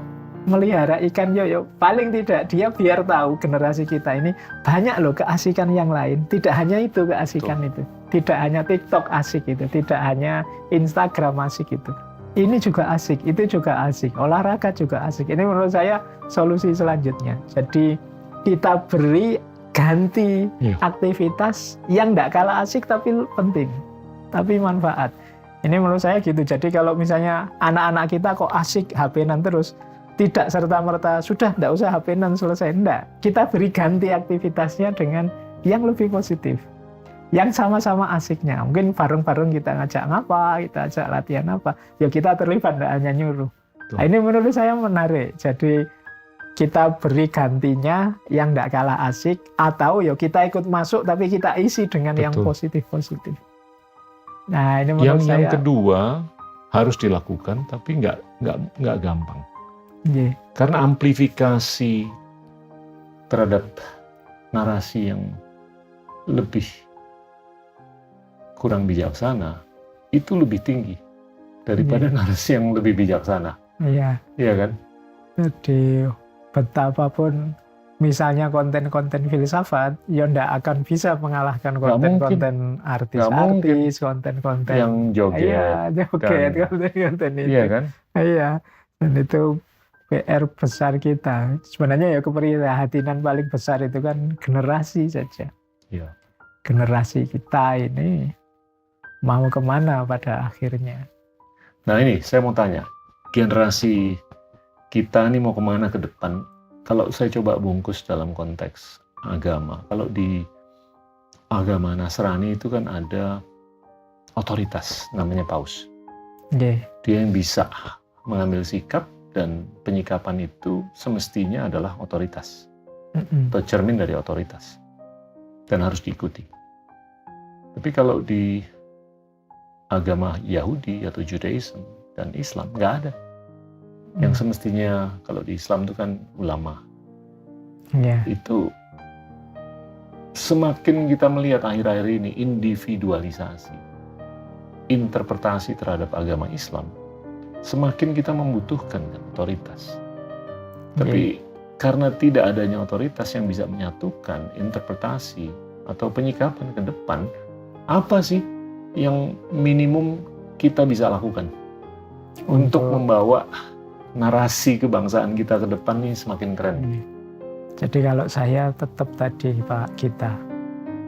melihara ikan yuk. Paling tidak dia biar tahu generasi kita ini banyak loh keasikan yang lain. Tidak hanya itu keasikan itu. Tidak hanya TikTok asik itu. Tidak hanya Instagram asik itu. Ini juga asik, itu juga asik. Olahraga juga asik. Ini menurut saya solusi selanjutnya. Jadi kita beri ganti aktivitas yang tidak kalah asik tapi penting, tapi manfaat. Ini menurut saya gitu. Jadi kalau misalnya anak-anak kita kok asik HP-an terus, tidak serta-merta sudah tidak usah HP-an selesai, enggak. Kita beri ganti aktivitasnya dengan yang lebih positif, yang sama-sama asiknya. Mungkin bareng-bareng kita ngajak ngapa, kita ajak latihan apa, ya kita terlibat, tidak hanya nyuruh. Nah, ini menurut saya menarik. Jadi kita beri gantinya yang tidak kalah asik, atau ya kita ikut masuk tapi kita isi dengan yang positif-positif. Nah, ini menurut saya. Yang kedua harus dilakukan tapi nggak gampang. Karena amplifikasi terhadap narasi yang lebih kurang bijaksana itu lebih tinggi daripada narasi yang lebih bijaksana. Iya kan? Jadi betapapun misalnya konten-konten filsafat, ya ndak akan bisa mengalahkan konten-konten artis-artis, konten-konten yang joget, konten-konten itu. Iya kan? Iya, dan itu PR besar kita. Sebenarnya ya keprihatinan paling besar itu kan generasi saja. Iya. Generasi kita ini mau kemana pada akhirnya? Nah ini saya mau tanya, generasi kita ini mau kemana ke depan? Kalau saya coba bungkus dalam konteks agama, kalau di agama Nasrani itu kan ada otoritas, namanya paus. Dia yang bisa mengambil sikap dan penyikapan itu semestinya adalah otoritas, atau cermin dari otoritas, dan harus diikuti. Tapi kalau di agama Yahudi atau Judaism dan Islam nggak ada. Yang semestinya kalau di Islam itu kan ulama. Itu semakin kita melihat akhir-akhir ini individualisasi, interpretasi terhadap agama Islam, semakin kita membutuhkan kan, otoritas. Tapi karena tidak adanya otoritas yang bisa menyatukan interpretasi atau penyikapan ke depan, apa sih yang minimum kita bisa lakukan untuk membawa narasi kebangsaan kita ke depan ini semakin keren? Jadi kalau saya tetap tadi Pak Gita,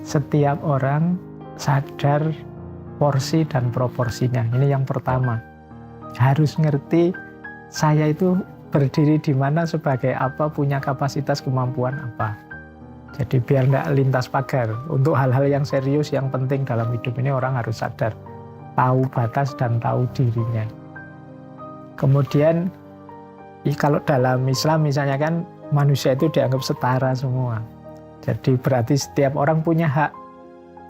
setiap orang sadar porsi dan proporsinya. Ini yang pertama. Harus ngerti saya itu berdiri di mana, sebagai apa, punya kapasitas kemampuan apa. Jadi biar tidak lintas pagar. Untuk hal-hal yang serius, yang penting dalam hidup ini orang harus sadar. Tahu batas dan tahu dirinya. Kemudian kalau dalam Islam misalnya kan manusia itu dianggap setara semua. Jadi berarti setiap orang punya hak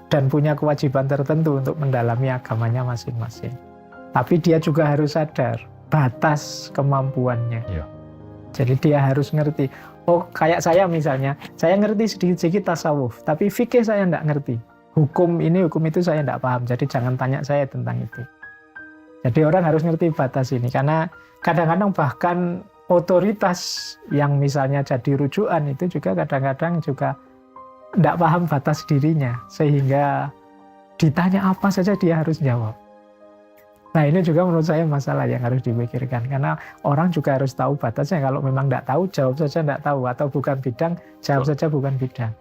dan punya kewajiban tertentu untuk mendalami agamanya masing-masing. Tapi dia juga harus sadar batas kemampuannya. Jadi dia harus ngerti. Oh kayak saya misalnya, saya ngerti sedikit-sedikit tasawuf, tapi fikih saya tidak ngerti. Hukum ini, hukum itu saya tidak paham. Jadi jangan tanya saya tentang itu. Jadi orang harus ngerti batas ini, karena kadang-kadang bahkan otoritas yang misalnya jadi rujukan itu juga kadang-kadang juga tidak paham batas dirinya, sehingga ditanya apa saja dia harus jawab. Nah ini juga menurut saya masalah yang harus dipikirkan, karena orang juga harus tahu batasnya. Kalau memang tidak tahu, jawab saja tidak tahu, atau bukan bidang, jawab saja bukan bidang.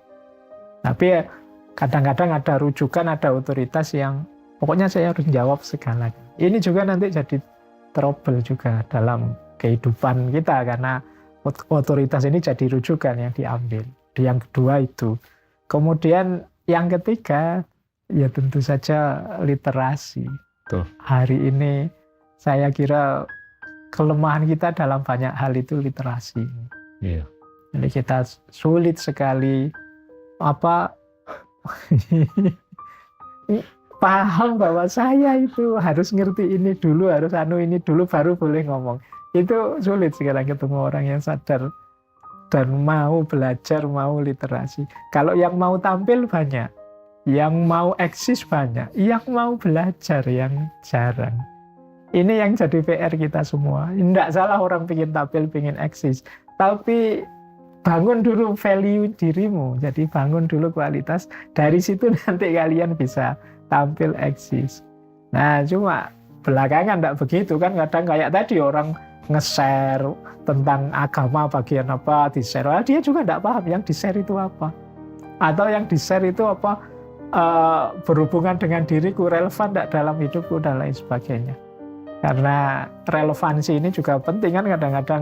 Tapi kadang-kadang ada rujukan, ada otoritas yang pokoknya saya harus jawab segalanya. Ini juga nanti jadi trouble juga dalam kehidupan kita, karena otoritas ini jadi rujukan yang diambil. Yang kedua itu. Kemudian yang ketiga, ya tentu saja literasi. Betul. Hari ini saya kira kelemahan kita dalam banyak hal itu literasi. Iya. Jadi kita sulit sekali paham bahwa saya itu harus ngerti ini dulu, harus ini dulu baru boleh ngomong. Itu sulit sekarang ketemu orang yang sadar dan mau belajar, mau literasi. Kalau yang mau tampil banyak, yang mau eksis banyak, yang mau belajar yang jarang. Ini yang jadi PR kita semua. Tidak salah orang pengen tampil, pengen eksis, tapi bangun dulu value dirimu. Jadi bangun dulu kualitas. Dari situ nanti kalian bisa tampil eksis. Nah, cuma belakangan tidak begitu kan. Kadang kayak tadi orang nge-share tentang agama bagian apa, di-share. Dia juga tidak paham yang di-share itu apa. Atau yang di-share itu apa, berhubungan dengan diriku, relevan tidak dalam hidupku, dan lain sebagainya. Karena relevansi ini juga penting kan, kadang-kadang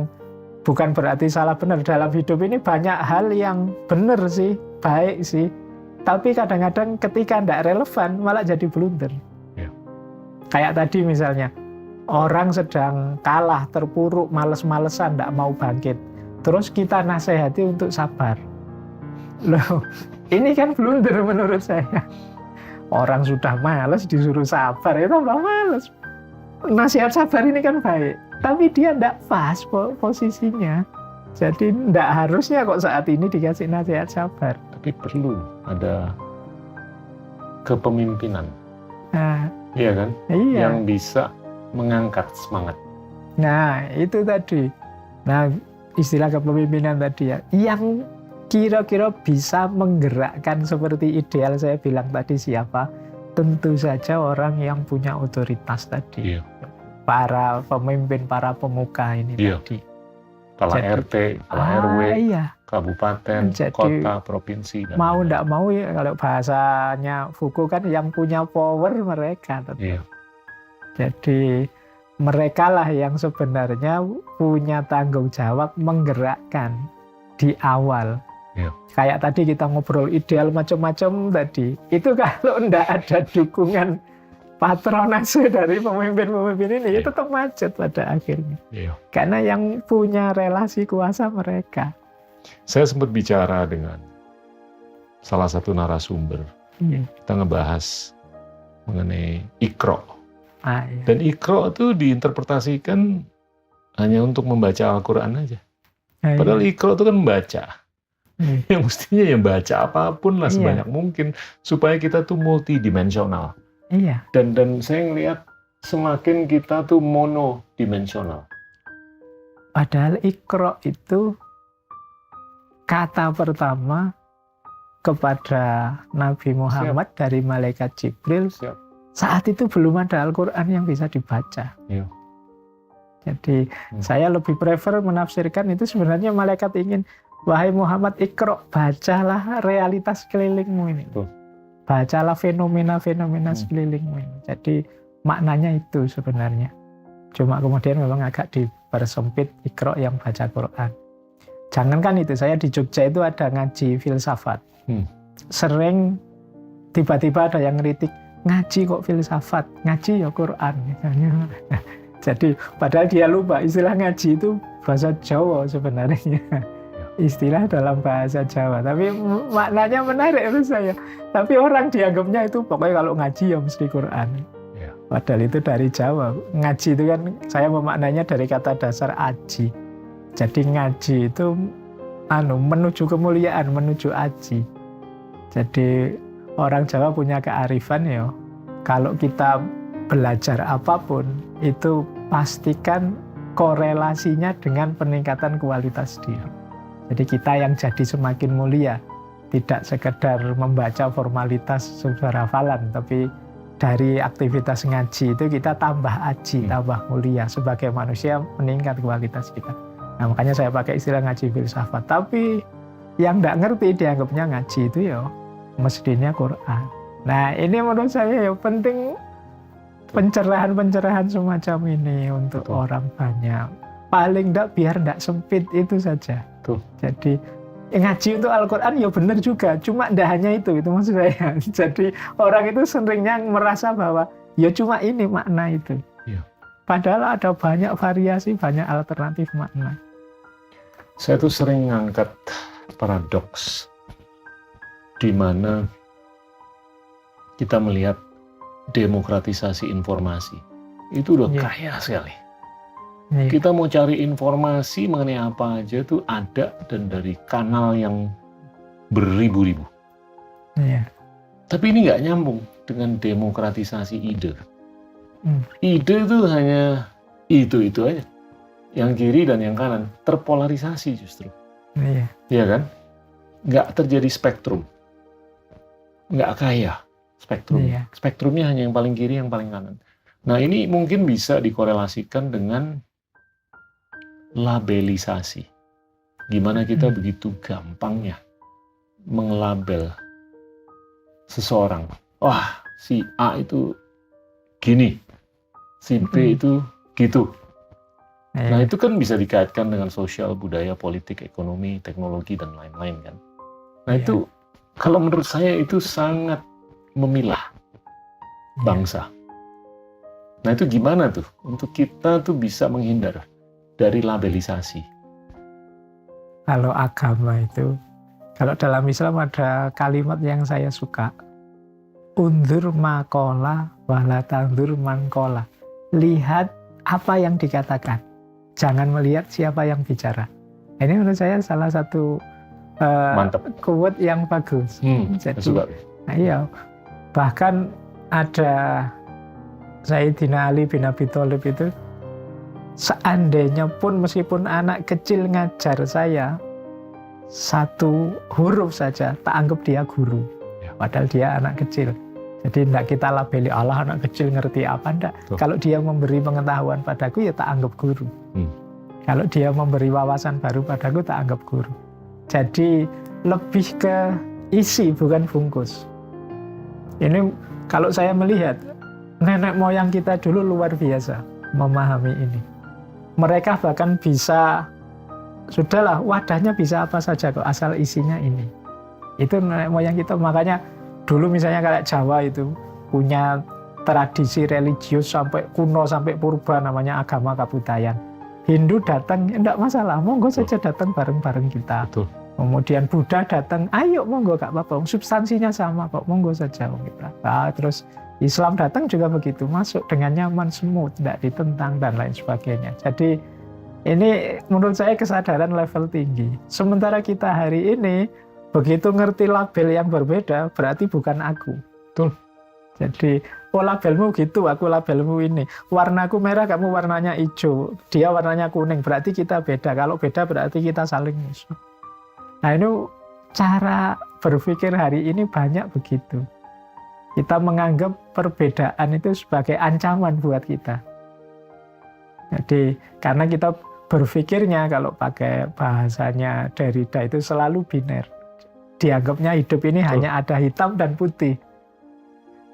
bukan berarti salah benar. Dalam hidup ini banyak hal yang benar sih, baik sih. Tapi kadang-kadang ketika tidak relevan malah jadi blunder. Ya. Kayak tadi misalnya, orang sedang kalah, terpuruk, males-malesan, tidak mau bangkit. Terus kita nasihati untuk sabar. Loh, ini kan blunder menurut saya. Orang sudah males disuruh sabar, itu tambah males. Nasihat sabar ini kan baik, tapi dia tidak pas posisinya. Jadi tidak harusnya kok saat ini dikasih nasihat sabar. Tapi perlu ada kepemimpinan. Nah, Iya kan? iya. Yang bisa mengangkat semangat. Nah, itu tadi. Nah, istilah kepemimpinan tadi ya, yang kira-kira bisa menggerakkan seperti ideal saya bilang tadi siapa? Tentu saja orang yang punya otoritas tadi. Iya. Para pemimpin, para pemuka ini Iya. tadi. Kepala Jadi, RT, kepala RW, iya. kabupaten, Jadi, kota, provinsi. Dan Mau lain-lain. tidak mau ya, kalau bahasanya Foucault kan yang punya power mereka. Iya. Jadi mereka lah yang sebenarnya punya tanggung jawab menggerakkan di awal. Iya. Kayak tadi kita ngobrol ideal macam-macam tadi. Itu kalau tidak ada dukungan patronase dari pemimpin-pemimpin ini, Iya. itu tetap macet pada akhirnya. Iya. Karena yang punya relasi kuasa mereka. Saya sempat bicara dengan salah satu narasumber. Iya. Kita ngebahas mengenai Iqra. Iya. Dan Iqra itu diinterpretasikan hanya untuk membaca Al-Quran aja. Iya. Padahal Iqra itu kan membaca. Iya. Yang mestinya yang baca apapun lah Iya. sebanyak mungkin. Supaya kita tuh multidimensional. Iya. Dan saya ngelihat semakin kita tuh monodimensional. Padahal Iqra itu kata pertama kepada Nabi Muhammad dari malaikat Jibril. Siap. Saat itu belum ada Al-Quran yang bisa dibaca. Iya. Jadi saya lebih prefer menafsirkan itu sebenarnya malaikat ingin, wahai Muhammad, Iqra, bacalah realitas kelilingmu ini. Betul. Bacalah fenomena-fenomena sekelilingmu ini. Jadi maknanya itu sebenarnya. Cuma kemudian memang agak dipersempit Iqra yang baca Quran. Jangankan itu, saya di Jogja itu ada ngaji filsafat. Sering tiba-tiba ada yang ngeritik, ngaji kok filsafat, ngaji ya Quran. Jadi padahal dia lupa istilah ngaji itu bahasa Jawa sebenarnya. Istilah dalam bahasa Jawa, tapi maknanya menarik menurut saya. Tapi orang dianggapnya itu pokoknya kalau ngaji ya mesti Quran. Ya. Padahal itu dari Jawa. Ngaji itu kan saya memaknanya dari kata dasar aji. Jadi ngaji itu menuju kemuliaan, menuju aji. Jadi orang Jawa punya kearifan ya. Kalau kita belajar apapun itu pastikan korelasinya dengan peningkatan kualitas diri. Jadi kita yang jadi semakin mulia, tidak sekedar membaca formalitas sumber hafalan, tapi dari aktivitas ngaji itu kita tambah aji, tambah mulia sebagai manusia, meningkat kualitas kita. Nah makanya saya pakai istilah ngaji filsafat. Tapi yang tidak ngerti dianggapnya ngaji itu ya mestinya Quran. Nah ini menurut saya ya penting pencerahan-pencerahan semacam ini untuk orang banyak. Paling tidak biar tidak sempit itu saja. Jadi ngaji untuk Al-Quran ya benar juga, cuma tidak hanya itu maksud saya. Jadi orang itu seringnya merasa bahwa Ya cuma ini makna itu. Iya. Padahal ada banyak variasi, banyak alternatif makna. Saya tuh sering ngangkat paradoks di mana kita melihat demokratisasi informasi itu udah Iya. kaya sekali. Iya. Kita mau cari informasi mengenai apa aja tuh ada, dan dari kanal yang beribu-ribu. Iya. Tapi ini nggak nyambung dengan demokratisasi ide. Hmm. Ide itu hanya itu aja. Yang kiri dan yang kanan terpolarisasi justru. Iya. Iya kan? Nggak terjadi spektrum. Nggak kaya spektrum. Iya. Spektrumnya hanya yang paling kiri, yang paling kanan. Nah, ini mungkin bisa dikorelasikan dengan labelisasi. Gimana kita begitu gampangnya mengelabel seseorang. Wah, si A itu gini, si B itu gitu. Iya. Nah, itu kan bisa dikaitkan dengan sosial, budaya, politik, ekonomi, teknologi, dan lain-lain kan. Nah, Iya. itu kalau menurut saya itu sangat memilah bangsa. Nah, itu gimana tuh untuk kita tuh bisa menghindar dari labelisasi? Kalau agama itu, kalau dalam Islam ada kalimat yang saya suka. Undur makola wala tandur mankola. Lihat apa yang dikatakan. Jangan melihat siapa yang bicara. Ini menurut saya salah satu Mantap. quote yang bagus. Saya Jadi, suka. nah iya, bahkan ada Sayyidina Ali bin Abi Thalib itu, seandainya pun meskipun anak kecil ngajar saya satu huruf saja, tak anggap dia guru. Ya. Padahal dia anak kecil. Jadi tidak kita labeli Allah anak kecil ngerti apa, enggak. Tuh. Kalau dia memberi pengetahuan padaku ya tak anggap guru. Kalau dia memberi wawasan baru padaku tak anggap guru. Jadi lebih ke isi bukan bungkus. Ini kalau saya melihat nenek moyang kita dulu luar biasa memahami ini. Mereka bahkan bisa, sudahlah wadahnya bisa apa saja kok asal isinya ini. Itu nenek moyang kita. Makanya dulu misalnya kayak Jawa itu punya tradisi religius sampai kuno, sampai purba, namanya agama Kabutayan. Hindu datang, enggak masalah, monggo saja datang bareng-bareng kita. Betul. Kemudian Buddha datang, ayo monggo gak apa-apa, substansinya sama kok, monggo saja kita. Nah, terus Islam datang juga begitu, masuk dengan nyaman, smooth, tidak ditentang dan lain sebagainya. Jadi ini menurut saya kesadaran level tinggi. Sementara kita hari ini begitu ngerti label yang berbeda, berarti bukan aku. Betul. Jadi, oh labelmu gitu, aku labelmu ini. Warnaku merah, kamu warnanya hijau. Dia warnanya kuning, berarti kita beda. Kalau beda berarti kita saling musuh. Nah, ini cara berpikir hari ini banyak begitu. Kita menganggap perbedaan itu sebagai ancaman buat kita. Jadi, karena kita berpikirnya kalau pakai bahasanya Derrida itu selalu biner. Dianggapnya hidup ini hanya ada hitam dan putih.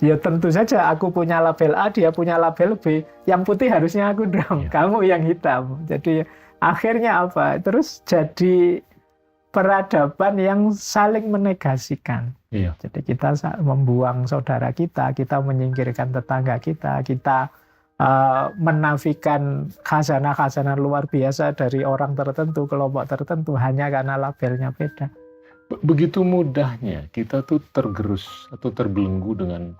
Ya tentu saja aku punya label A, dia punya label B. Yang putih harusnya aku dong, kamu yang hitam. Jadi akhirnya apa? Terus jadi peradaban yang saling menegasikan. Iya. Jadi kita membuang saudara kita menyingkirkan tetangga kita menafikan khazanah-khazanah luar biasa dari orang tertentu, kelompok tertentu hanya karena labelnya beda. Begitu mudahnya kita tuh tergerus atau terbelenggu dengan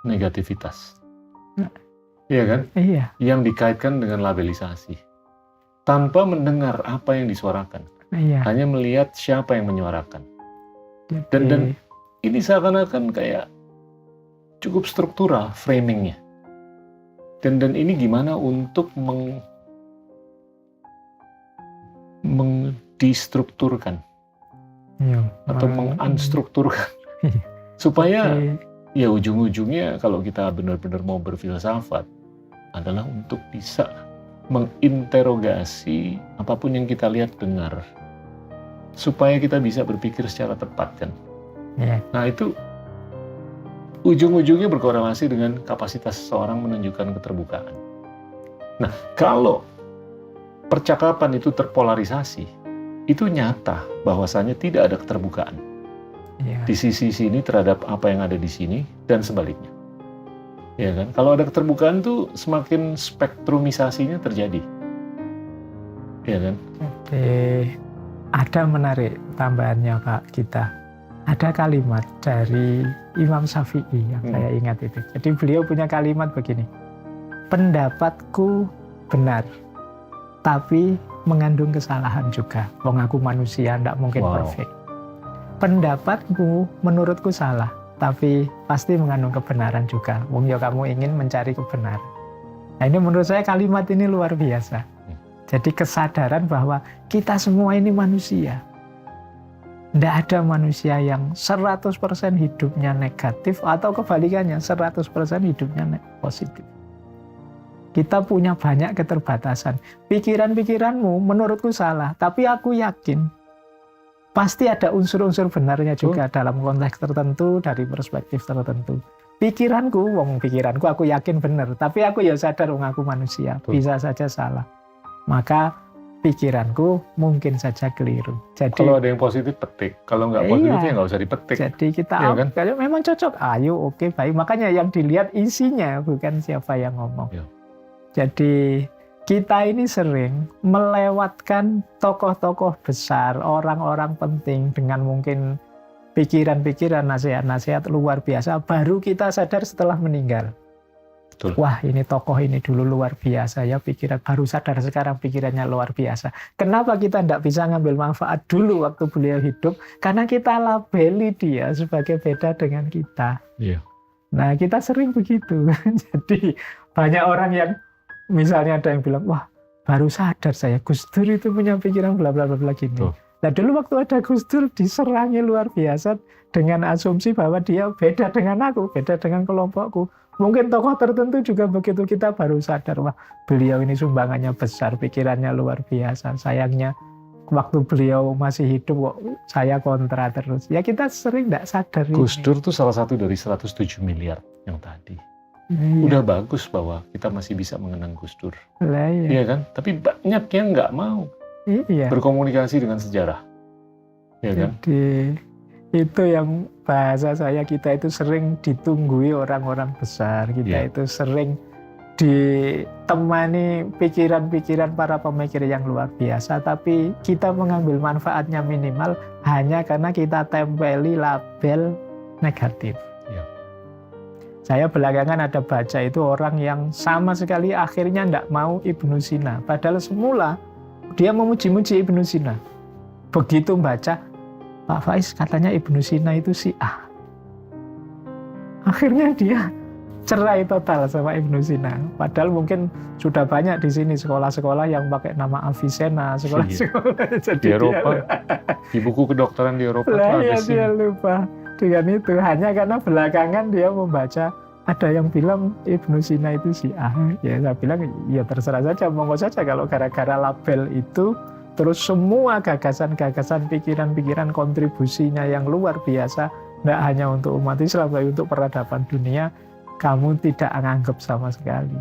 negativitas. Iya kan? Iya. Yang dikaitkan dengan labelisasi. Tanpa mendengar apa yang disuarakan. Iya. Hanya melihat siapa yang menyuarakan. Dan ini seakan-akan kayak cukup struktural framingnya. Dan ini gimana untuk mengdistrukturkan atau mengunstrukturkan supaya ya ujung-ujungnya kalau kita benar-benar mau berfilsafat adalah untuk bisa menginterogasi apapun yang kita lihat dengar supaya kita bisa berpikir secara tepat kan. Nah itu ujung-ujungnya berkorelasi dengan kapasitas seseorang menunjukkan keterbukaan. Nah kalau percakapan itu terpolarisasi, itu nyata bahwasanya tidak ada keterbukaan di sisi sini terhadap apa yang ada di sini dan sebaliknya. Ya kan? Kalau ada keterbukaan tuh semakin spektrumisasinya terjadi. Ya kan? Jadi ada menarik tambahannya Pak kita. Ada kalimat dari Imam Syafi'i yang saya ingat itu. Jadi beliau punya kalimat begini. Pendapatku benar, tapi mengandung kesalahan juga. Wong aku manusia, ndak mungkin perfect. Pendapatku menurutku salah, tapi pasti mengandung kebenaran juga. Wong ya kamu ingin mencari kebenaran. Nah ini menurut saya kalimat ini luar biasa. Jadi kesadaran bahwa kita semua ini manusia. Tidak ada manusia yang 100% hidupnya negatif atau kebalikannya 100% hidupnya positif. Kita punya banyak keterbatasan. Pikiran-pikiranmu menurutku salah, tapi aku yakin pasti ada unsur-unsur benarnya juga dalam konteks tertentu, dari perspektif tertentu. Pikiranku aku yakin benar, tapi aku ya sadar aku manusia, bisa saja salah. Maka pikiranku mungkin saja keliru. Jadi kalau ada yang positif petik, kalau nggak positif ya nggak usah dipetik. Jadi kita ya kan? Kalau memang cocok, ayo oke, baik. Makanya yang dilihat isinya, bukan siapa yang ngomong. Ya. Jadi kita ini sering melewatkan tokoh-tokoh besar, orang-orang penting dengan mungkin pikiran-pikiran, nasihat-nasihat luar biasa, baru kita sadar setelah meninggal. Betul. Wah, ini tokoh ini dulu luar biasa ya, pikiran baru sadar sekarang pikirannya luar biasa. Kenapa kita tidak bisa ngambil manfaat dulu waktu beliau hidup? Karena kita labeli dia sebagai beda dengan kita. Iya. Nah, kita sering begitu. Jadi banyak orang yang misalnya ada yang bilang, wah baru sadar saya Gus Dur itu punya pikiran bla bla bla gini. Nah dulu waktu ada Gus Dur diserangi luar biasa dengan asumsi bahwa dia beda dengan aku, beda dengan kelompokku. Mungkin tokoh tertentu juga begitu, kita baru sadar, wah beliau ini sumbangannya besar, pikirannya luar biasa. Sayangnya waktu beliau masih hidup kok saya kontra terus. Ya kita sering tidak sadar. Gus Dur itu salah satu dari 107 miliar yang tadi. Udah bagus bahwa kita masih bisa mengenang Gus Dur. Iya kan? Tapi banyak yang nggak mau berkomunikasi dengan sejarah. Iya kan? Jadi itu yang bahasa saya, kita itu sering ditunggui orang-orang besar. Kita itu sering ditemani pikiran-pikiran para pemikir yang luar biasa. Tapi kita mengambil manfaatnya minimal hanya karena kita tempeli label negatif. Saya belakangan ada baca itu orang yang sama sekali akhirnya tidak mau Ibnu Sina. Padahal semula dia memuji-muji Ibnu Sina. Begitu baca, Pak Faiz katanya Ibnu Sina itu Syiah. Akhirnya dia cerai total sama Ibnu Sina. Padahal mungkin sudah banyak di sini sekolah-sekolah yang pakai nama Avicenna, sekolah-sekolah. Di Eropa, di buku kedokteran di Eropa lah ya dia lupa dengan itu, hanya karena belakangan dia membaca ada yang bilang Ibnu Sina itu Syiah. Ya saya bilang ya terserah saja, monggo saja. Kalau gara-gara label itu terus semua gagasan-gagasan, pikiran-pikiran, kontribusinya yang luar biasa, tidak hanya untuk umat Islam tapi untuk peradaban dunia, kamu tidak anggap sama sekali.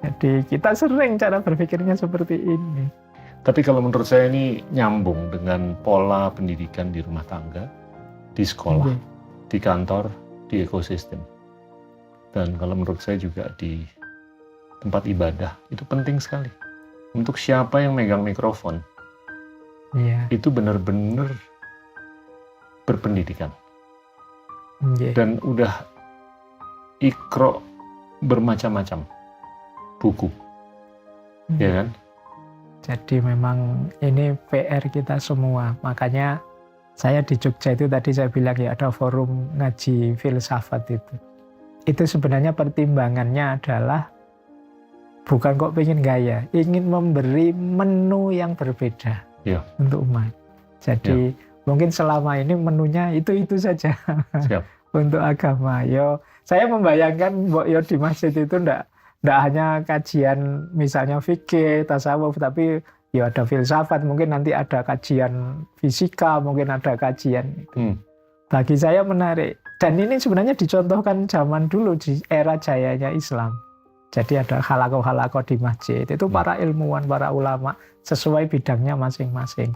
Jadi kita sering cara berpikirnya seperti ini. Tapi kalau menurut saya ini nyambung dengan pola pendidikan di rumah tangga, di sekolah, di kantor, di ekosistem. Dan kalau menurut saya juga di tempat ibadah, itu penting sekali. Untuk siapa yang megang mikrofon, itu benar-benar berpendidikan. Dan udah ikro bermacam-macam buku. Ya kan? Jadi memang ini PR kita semua. Makanya saya di Jogja itu tadi saya bilang ya ada forum ngaji filsafat itu. Itu sebenarnya pertimbangannya adalah bukan kok pengen gaya, ingin memberi menu yang berbeda untuk umat. Jadi mungkin selama ini menunya itu saja untuk agama. Saya membayangkan di masjid itu ndak hanya kajian misalnya fikih, tasawuf, tapi ada filsafat, mungkin nanti ada kajian fisika, mungkin ada kajian. Bagi saya menarik. Dan ini sebenarnya dicontohkan zaman dulu di era jayanya Islam. Jadi ada halaqah-halaqah di masjid. Itu para ilmuwan, para ulama sesuai bidangnya masing-masing.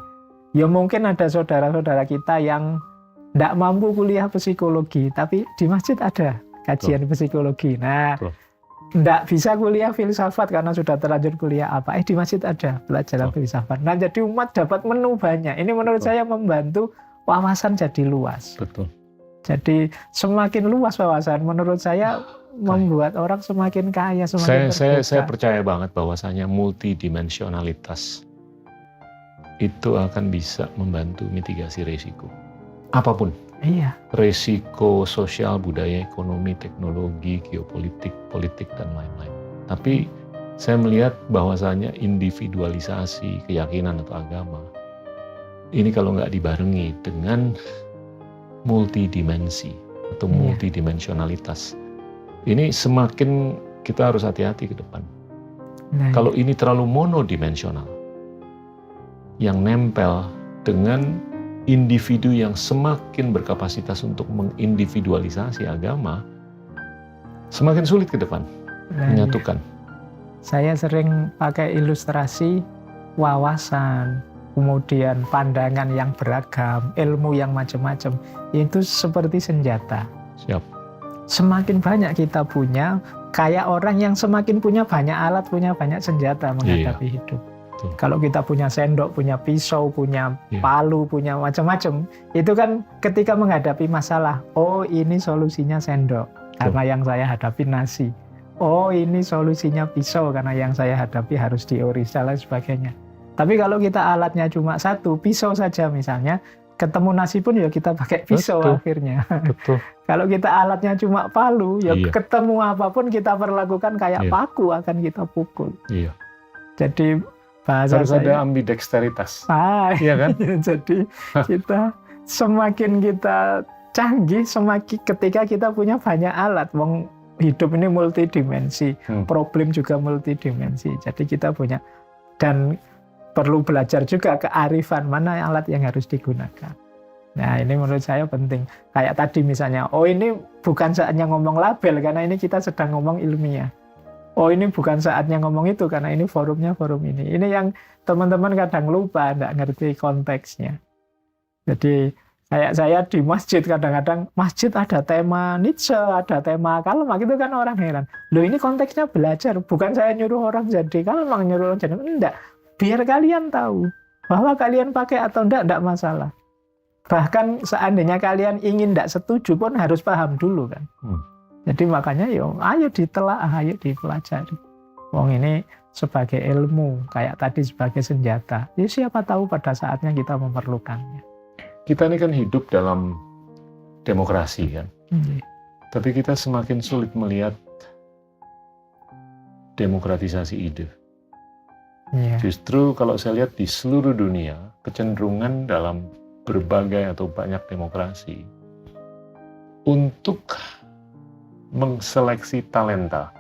Ya mungkin ada saudara-saudara kita yang tidak mampu kuliah psikologi, tapi di masjid ada kajian psikologi. Nah, Betul. nggak bisa kuliah filsafat karena sudah terlanjur kuliah apa. Di masjid ada pelajaran Betul. filsafat. Nah, jadi umat dapat menu banyak. Ini menurut Betul. saya membantu wawasan jadi luas. Betul. Jadi semakin luas wawasan, menurut saya membuat orang semakin kaya, semakin Saya terbuka. percaya banget bahwasanya multidimensionalitas itu akan bisa membantu mitigasi resiko. Apapun. Iya, Resiko sosial, budaya, ekonomi, teknologi, geopolitik, politik, dan lain-lain. Tapi saya melihat bahwasanya individualisasi keyakinan atau agama, ini kalau nggak dibarengi dengan multidimensi atau Iya. multidimensionalitas, ini semakin kita harus hati-hati ke depan. nah, Kalau ini terlalu monodimensional, yang nempel dengan individu yang semakin berkapasitas untuk mengindividualisasi agama, semakin sulit ke depan nah, menyatukan. saya sering pakai ilustrasi wawasan, kemudian pandangan yang beragam, ilmu yang macam-macam, itu seperti senjata. Siap. Semakin banyak kita punya, kayak orang yang semakin punya banyak alat, punya banyak senjata menghadapi hidup. Betul. Kalau kita punya sendok, punya pisau, punya Iya. palu, punya macam-macam, itu kan ketika menghadapi masalah, oh ini solusinya sendok, karena yang saya hadapi nasi. Oh ini solusinya pisau, karena yang saya hadapi harus diiris, dan lain sebagainya. Tapi kalau kita alatnya cuma satu, pisau saja misalnya, ketemu nasi pun ya kita pakai pisau Betul. akhirnya. Betul. Kalau kita alatnya cuma palu, ya Iya. ketemu apapun kita perlakukan kayak Iya. paku, akan kita pukul. Iya. Jadi bahasa Harus saya, ada ambidexteritas. Iya kan? Jadi kita semakin kita canggih, semakin ketika kita punya banyak alat. Wong hidup ini multidimensi, problem juga multidimensi. Jadi kita punya, dan perlu belajar juga kearifan mana alat yang harus digunakan. Nah ini menurut saya penting. Kayak tadi misalnya, oh ini bukan saatnya ngomong label karena ini kita sedang ngomong ilmiah. Oh ini bukan saatnya ngomong itu karena ini forumnya forum ini. Ini yang teman-teman kadang lupa, nggak ngerti konteksnya. Jadi kayak saya di masjid kadang-kadang masjid ada tema Nietzsche, ada tema Kalmak, itu kan orang heran. Loh ini konteksnya belajar, bukan saya nyuruh orang jadi Kalmak, nyuruh orang jadi enggak. Biar kalian tahu bahwa kalian pakai atau enggak masalah. Bahkan seandainya kalian ingin enggak setuju pun harus paham dulu kan. Jadi makanya ayo ditelaah, ayo dipelajari. Wong ini sebagai ilmu, kayak tadi sebagai senjata. Ya siapa tahu pada saatnya kita memerlukannya. Kita ini kan hidup dalam demokrasi kan. Tapi kita semakin sulit melihat demokratisasi ide. Justru kalau saya lihat di seluruh dunia, kecenderungan dalam berbagai atau banyak demokrasi untuk mengseleksi talenta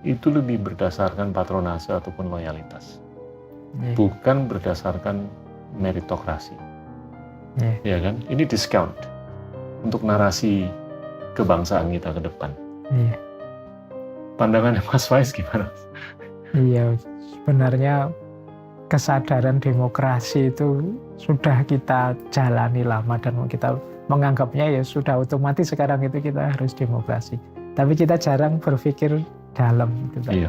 itu lebih berdasarkan patronase ataupun loyalitas, bukan berdasarkan meritokrasi. Ya kan? Ini discount untuk narasi kebangsaan kita ke depan. Pandangannya Mas Faiz gimana? Iya, sebenarnya kesadaran demokrasi itu sudah kita jalani lama dan kita menganggapnya ya sudah otomatis sekarang itu kita harus demokrasi. Tapi kita jarang berpikir dalam itu tadi.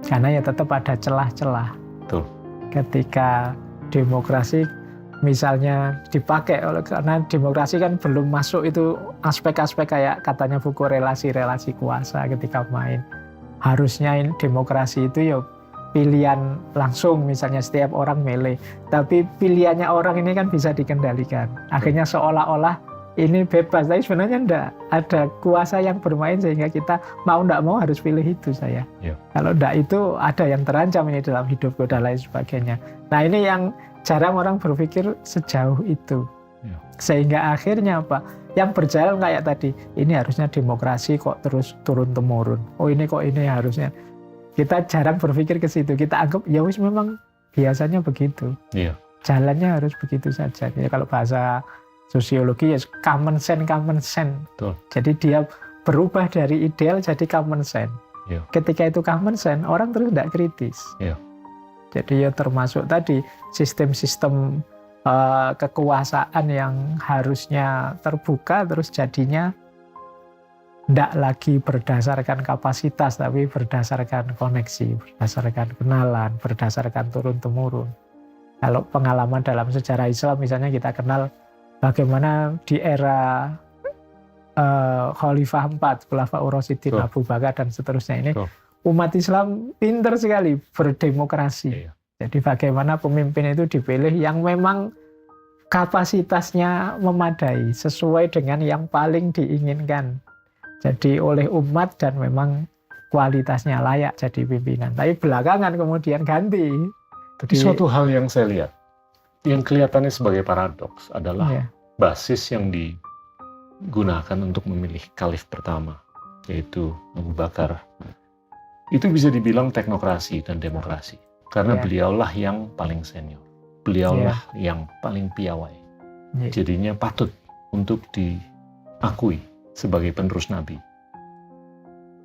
Karena ya tetap ada celah-celah. Betul. Ketika demokrasi misalnya dipakai karena demokrasi kan belum masuk itu aspek-aspek kayak katanya buku relasi-relasi kuasa ketika main. Harusnya demokrasi itu ya pilihan langsung, misalnya setiap orang milih. Tapi pilihannya orang ini kan bisa dikendalikan. Akhirnya seolah-olah ini bebas, tapi sebenarnya enggak. Ada kuasa yang bermain sehingga kita mau enggak mau harus pilih itu saya. Kalau enggak itu ada yang terancam ini dalam hidupku dan lain sebagainya. Nah ini yang jarang orang berpikir sejauh itu. Sehingga akhirnya apa? Yang berjalan kayak tadi, ini harusnya demokrasi kok terus turun-temurun. Oh ini kok ini harusnya. Kita jarang berpikir ke situ. Kita anggap ya wis memang biasanya begitu. Jalannya harus begitu saja. Ya, kalau bahasa sosiologi ya common sense. Betul. Jadi dia berubah dari ideal jadi common sense. Ketika itu common sense, orang terus tidak kritis. Jadi ya termasuk tadi sistem-sistem kekuasaan yang harusnya terbuka terus jadinya tidak lagi berdasarkan kapasitas, tapi berdasarkan koneksi, berdasarkan kenalan, berdasarkan turun-temurun. Kalau pengalaman dalam sejarah Islam, misalnya kita kenal bagaimana di era Khalifah 4, Khulafaur Rasyidin, Abu Bakar dan seterusnya ini, umat Islam pintar sekali berdemokrasi. Jadi bagaimana pemimpin itu dipilih yang memang kapasitasnya memadai, sesuai dengan yang paling diinginkan. Jadi oleh umat dan memang kualitasnya layak jadi pimpinan. Tapi belakangan kemudian ganti. Tapi suatu hal yang saya lihat, yang kelihatannya sebagai paradoks adalah basis yang digunakan untuk memilih khalif pertama, yaitu Abu Bakar. Itu bisa dibilang teknokrasi dan demokrasi. Karena beliaulah yang paling senior. Beliaulah yang paling piawai. Jadinya patut untuk diakui sebagai penerus Nabi.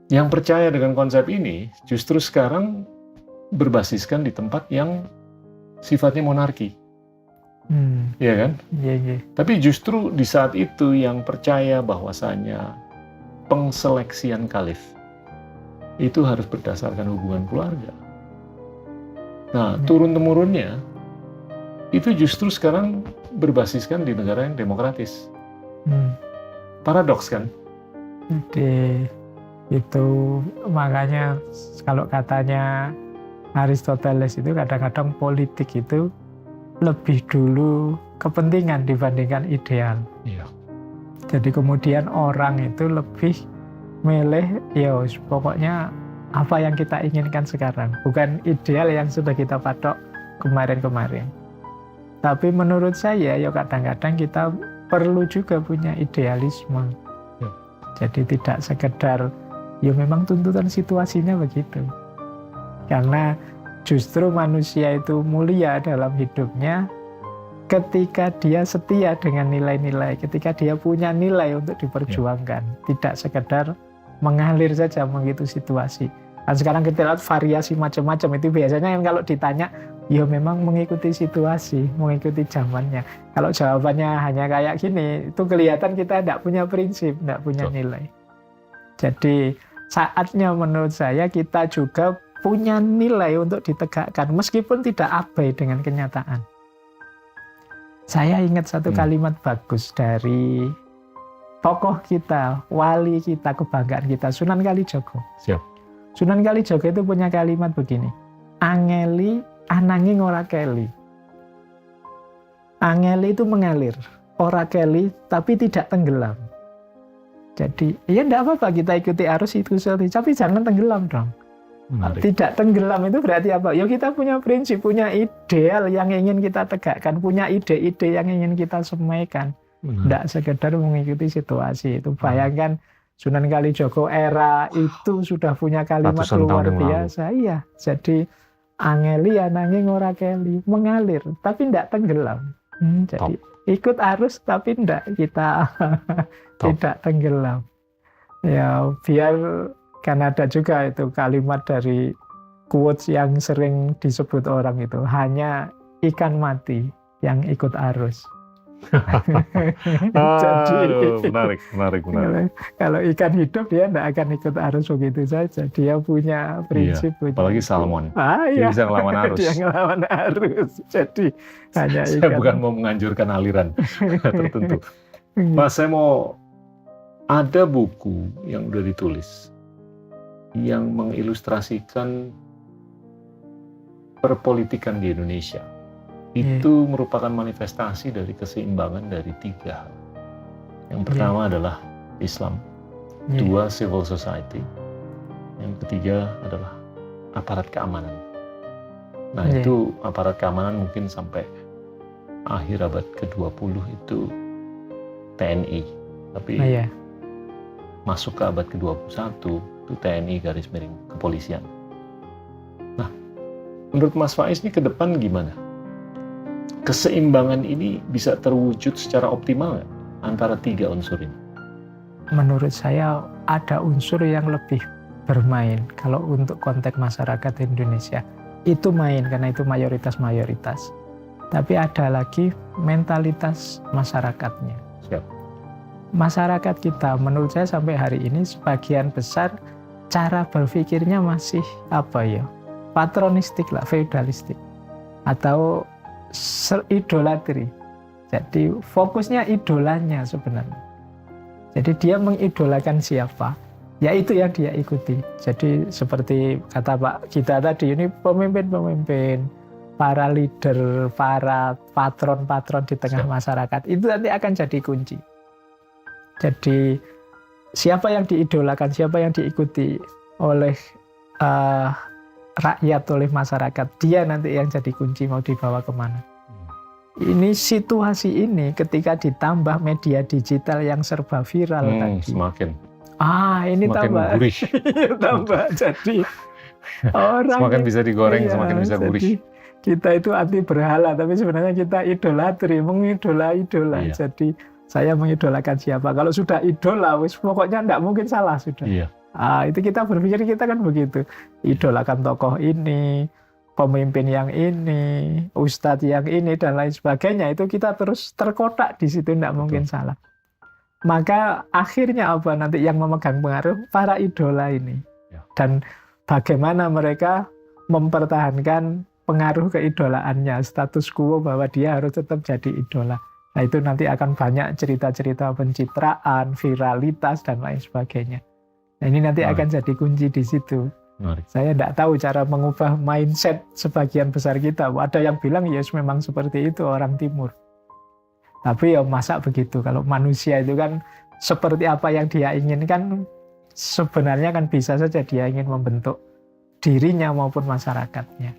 Yang percaya dengan konsep ini justru sekarang berbasiskan di tempat yang sifatnya monarki. Iya kan? Tapi justru di saat itu yang percaya bahwasanya pengseleksian khalif itu harus berdasarkan hubungan keluarga. Nah, turun-temurunnya itu justru sekarang berbasiskan di negara yang demokratis. Paradoks kan? Jadi itu makanya kalau katanya Aristoteles itu kadang-kadang politik itu lebih dulu kepentingan dibandingkan ideal. Jadi kemudian orang itu lebih milih, ya pokoknya apa yang kita inginkan sekarang, bukan ideal yang sudah kita patok kemarin-kemarin. Tapi menurut saya, ya kadang-kadang kita perlu juga punya idealisme. Jadi tidak sekedar, ya memang tuntutan situasinya begitu. Karena justru manusia itu mulia dalam hidupnya ketika dia setia dengan nilai-nilai, ketika dia punya nilai untuk diperjuangkan. Tidak sekedar mengalir saja mengikuti situasi. Dan sekarang kita lihat variasi macam-macam itu biasanya yang kalau ditanya, ya memang mengikuti situasi, mengikuti zamannya. Kalau jawabannya hanya kayak gini, itu kelihatan kita tidak punya prinsip, tidak punya nilai. Jadi saatnya menurut saya kita juga punya nilai untuk ditegakkan, meskipun tidak abai dengan kenyataan. Saya ingat satu kalimat bagus dari tokoh kita, wali kita, kebanggaan kita, Sunan Kalijaga. Sunan Kalijaga itu punya kalimat begini, angeli ananging ora keli. Angeli itu mengalir, ora keli tapi tidak tenggelam. Jadi ya tidak apa-apa kita ikuti arus itu saja, tapi jangan tenggelam dong. Tidak tenggelam itu berarti apa? Ya kita punya prinsip, punya ideal yang ingin kita tegakkan, punya ide-ide yang ingin kita semaikan. Tidak sekedar mengikuti situasi. Itu bayangkan Sunan Kalijaga era itu sudah punya kalimat luar biasa. Iya, jadi angeli ananging ora keli, mengalir tapi tidak tenggelam. Jadi ikut arus tapi tidak kita tidak tenggelam. Ya biar kan ada juga itu kalimat dari quotes yang sering disebut orang itu, hanya ikan mati yang ikut arus. Jadi menarik. Kalau ikan hidup dia tidak akan ikut arus begitu saja. Dia punya prinsip. Iya, apalagi salmon. Dia Dia bisa ngelawan arus. Dia ngelawan arus. Jadi hanya ikan. Saya bukan mau menganjurkan aliran tertentu. Mas, saya mau ada buku yang udah ditulis yang mengilustrasikan perpolitikan di Indonesia. Itu merupakan manifestasi dari keseimbangan dari 3 hal. Yang pertama adalah Islam, 2 civil society, yang ketiga adalah aparat keamanan. Nah itu aparat keamanan mungkin sampai akhir abad ke-20 itu TNI, tapi masuk ke abad ke-21 itu TNI garis miring kepolisian. Nah menurut Mas Faiz ini ke depan gimana? Keseimbangan ini bisa terwujud secara optimal nggak antara 3 unsur ini? Menurut saya ada unsur yang lebih bermain kalau untuk konteks masyarakat Indonesia. Itu main karena itu mayoritas. Tapi ada lagi mentalitas masyarakatnya. masyarakat kita menurut saya sampai hari ini sebagian besar cara berpikirnya masih patronistik lah, feudalistik atau idolatri. Jadi fokusnya idolanya sebenarnya. Jadi dia mengidolakan siapa, ya itu yang dia ikuti. Jadi seperti kata Pak Gita tadi, ini pemimpin-pemimpin, para leader, para patron-patron di tengah masyarakat, itu nanti akan jadi kunci. Jadi siapa yang diidolakan, siapa yang diikuti oleh rakyat, oleh masyarakat, dia nanti yang jadi kunci mau dibawa kemana. Ini situasi ini ketika ditambah media digital yang serba viral tadi. Semakin Tambah gurih. tambah jadi orang semakin bisa digoreng, semakin bisa gurih. Kita itu anti berhala, tapi sebenarnya kita idolatri, mengidola-idola. Iya. Jadi saya mengidolakan siapa. Kalau sudah idola, pokoknya tidak mungkin salah sudah. Iya. Itu kita berpikir kita kan begitu. Idolakan tokoh ini, pemimpin yang ini, ustadz yang ini, dan lain sebagainya. Itu kita terus terkotak di situ, tidak mungkin salah. Maka akhirnya apa nanti yang memegang pengaruh? Para idola ini. Ya. Dan bagaimana mereka mempertahankan pengaruh keidolaannya, status quo bahwa dia harus tetap jadi idola. Nah itu nanti akan banyak cerita-cerita pencitraan, viralitas, dan lain sebagainya. Nah ini nanti akan jadi kunci di situ. Saya tidak tahu cara mengubah mindset sebagian besar kita. Ada yang bilang ya memang seperti itu orang timur. Tapi ya masa begitu. Kalau manusia itu kan seperti apa yang dia inginkan, sebenarnya kan bisa saja dia ingin membentuk dirinya maupun masyarakatnya.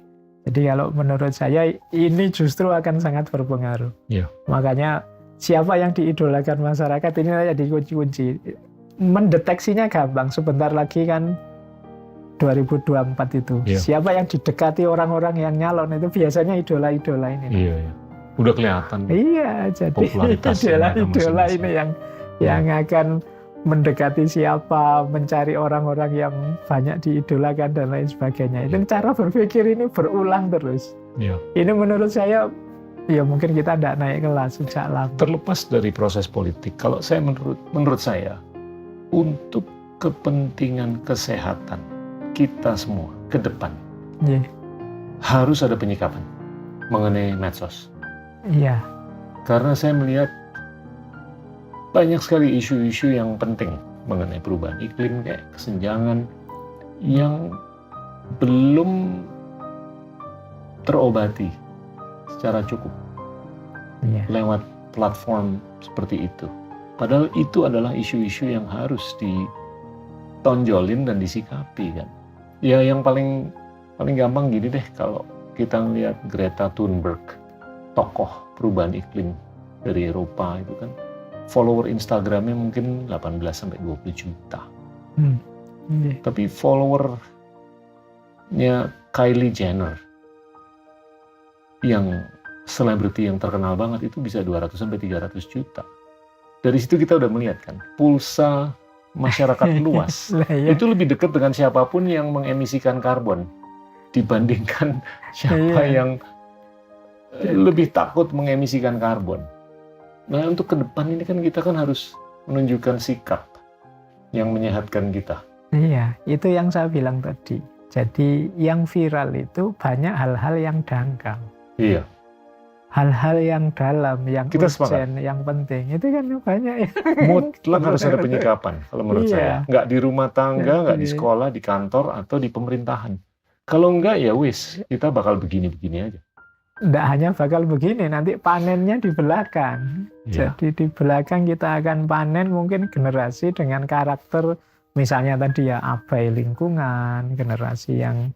Jadi kalau menurut saya ini justru akan sangat berpengaruh. Yeah. Makanya siapa yang diidolakan masyarakat ini jadi kunci-kunci. Mendeteksinya gampang. Sebentar lagi kan 2024 itu. Yeah. Siapa yang didekati orang-orang yang nyalon itu biasanya idola-idola ini. Iya, iya. Udah kelihatan. Iya, jadi idola ini yang akan mendekati siapa, mencari orang-orang yang banyak diidolakan dan lain sebagainya. Itu cara berpikir ini berulang terus. Yeah. Ini menurut saya ya mungkin kita tidak naik kelas sejak lama. Terlepas dari proses politik, kalau saya menurut saya untuk kepentingan kesehatan kita semua ke depan harus ada penyikapan mengenai medsos. Iya. Karena saya melihat banyak sekali isu-isu yang penting mengenai perubahan iklim, kayak kesenjangan yang belum terobati secara cukup lewat platform seperti itu. Padahal itu adalah isu-isu yang harus ditonjolin dan disikapi kan. Ya yang paling gampang gini deh, kalau kita ngelihat Greta Thunberg, tokoh perubahan iklim dari Eropa itu kan, follower Instagramnya mungkin 18-20 juta. Tapi followernya Kylie Jenner yang selebriti yang terkenal banget itu bisa 200-300 juta. Dari situ kita udah melihat kan, pulsa masyarakat luas itu lebih dekat dengan siapapun yang mengemisikan karbon dibandingkan siapa yang lebih takut mengemisikan karbon. Nah untuk ke depan ini kan kita kan harus menunjukkan sikap yang menyehatkan kita. Iya, itu yang saya bilang tadi. Jadi yang viral itu banyak hal-hal yang dangkal. Iya. Hal-hal yang dalam, yang kita urgen, yang penting. Itu kan banyak ya. Mutlak harus ada penyikapan kalau menurut saya. Nggak di rumah tangga, nggak di sekolah, di kantor, atau di pemerintahan. Kalau enggak ya wis, kita bakal begini-begini aja. Tidak hanya bakal begini, nanti panennya di belakang. Ya. Jadi di belakang kita akan panen mungkin generasi dengan karakter, misalnya tadi ya abai lingkungan, generasi yang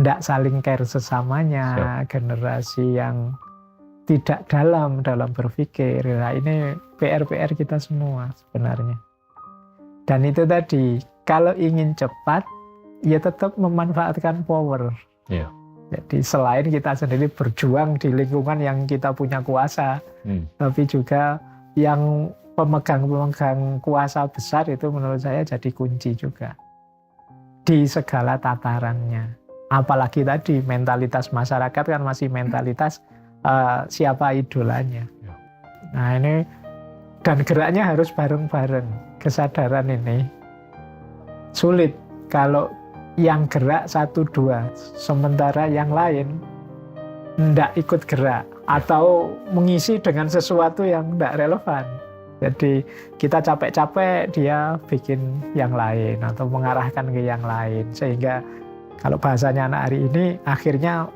tidak saling care sesamanya, generasi yang tidak dalam berpikir. Nah, ini PR-PR kita semua sebenarnya. Dan itu tadi, kalau ingin cepat, ya tetap memanfaatkan power. Ya. Jadi selain kita sendiri berjuang di lingkungan yang kita punya kuasa, tapi juga yang pemegang-pemegang kuasa besar itu menurut saya jadi kunci juga. Di segala tatarannya. Apalagi tadi mentalitas masyarakat kan masih mentalitas siapa idolanya. Nah ini Dan geraknya harus bareng-bareng. Kesadaran ini sulit kalau yang gerak 1-2, sementara yang lain tidak ikut gerak atau mengisi dengan sesuatu yang tidak relevan. Jadi kita capek-capek, dia bikin yang lain atau mengarahkan ke yang lain. Sehingga kalau bahasanya anak hari ini, akhirnya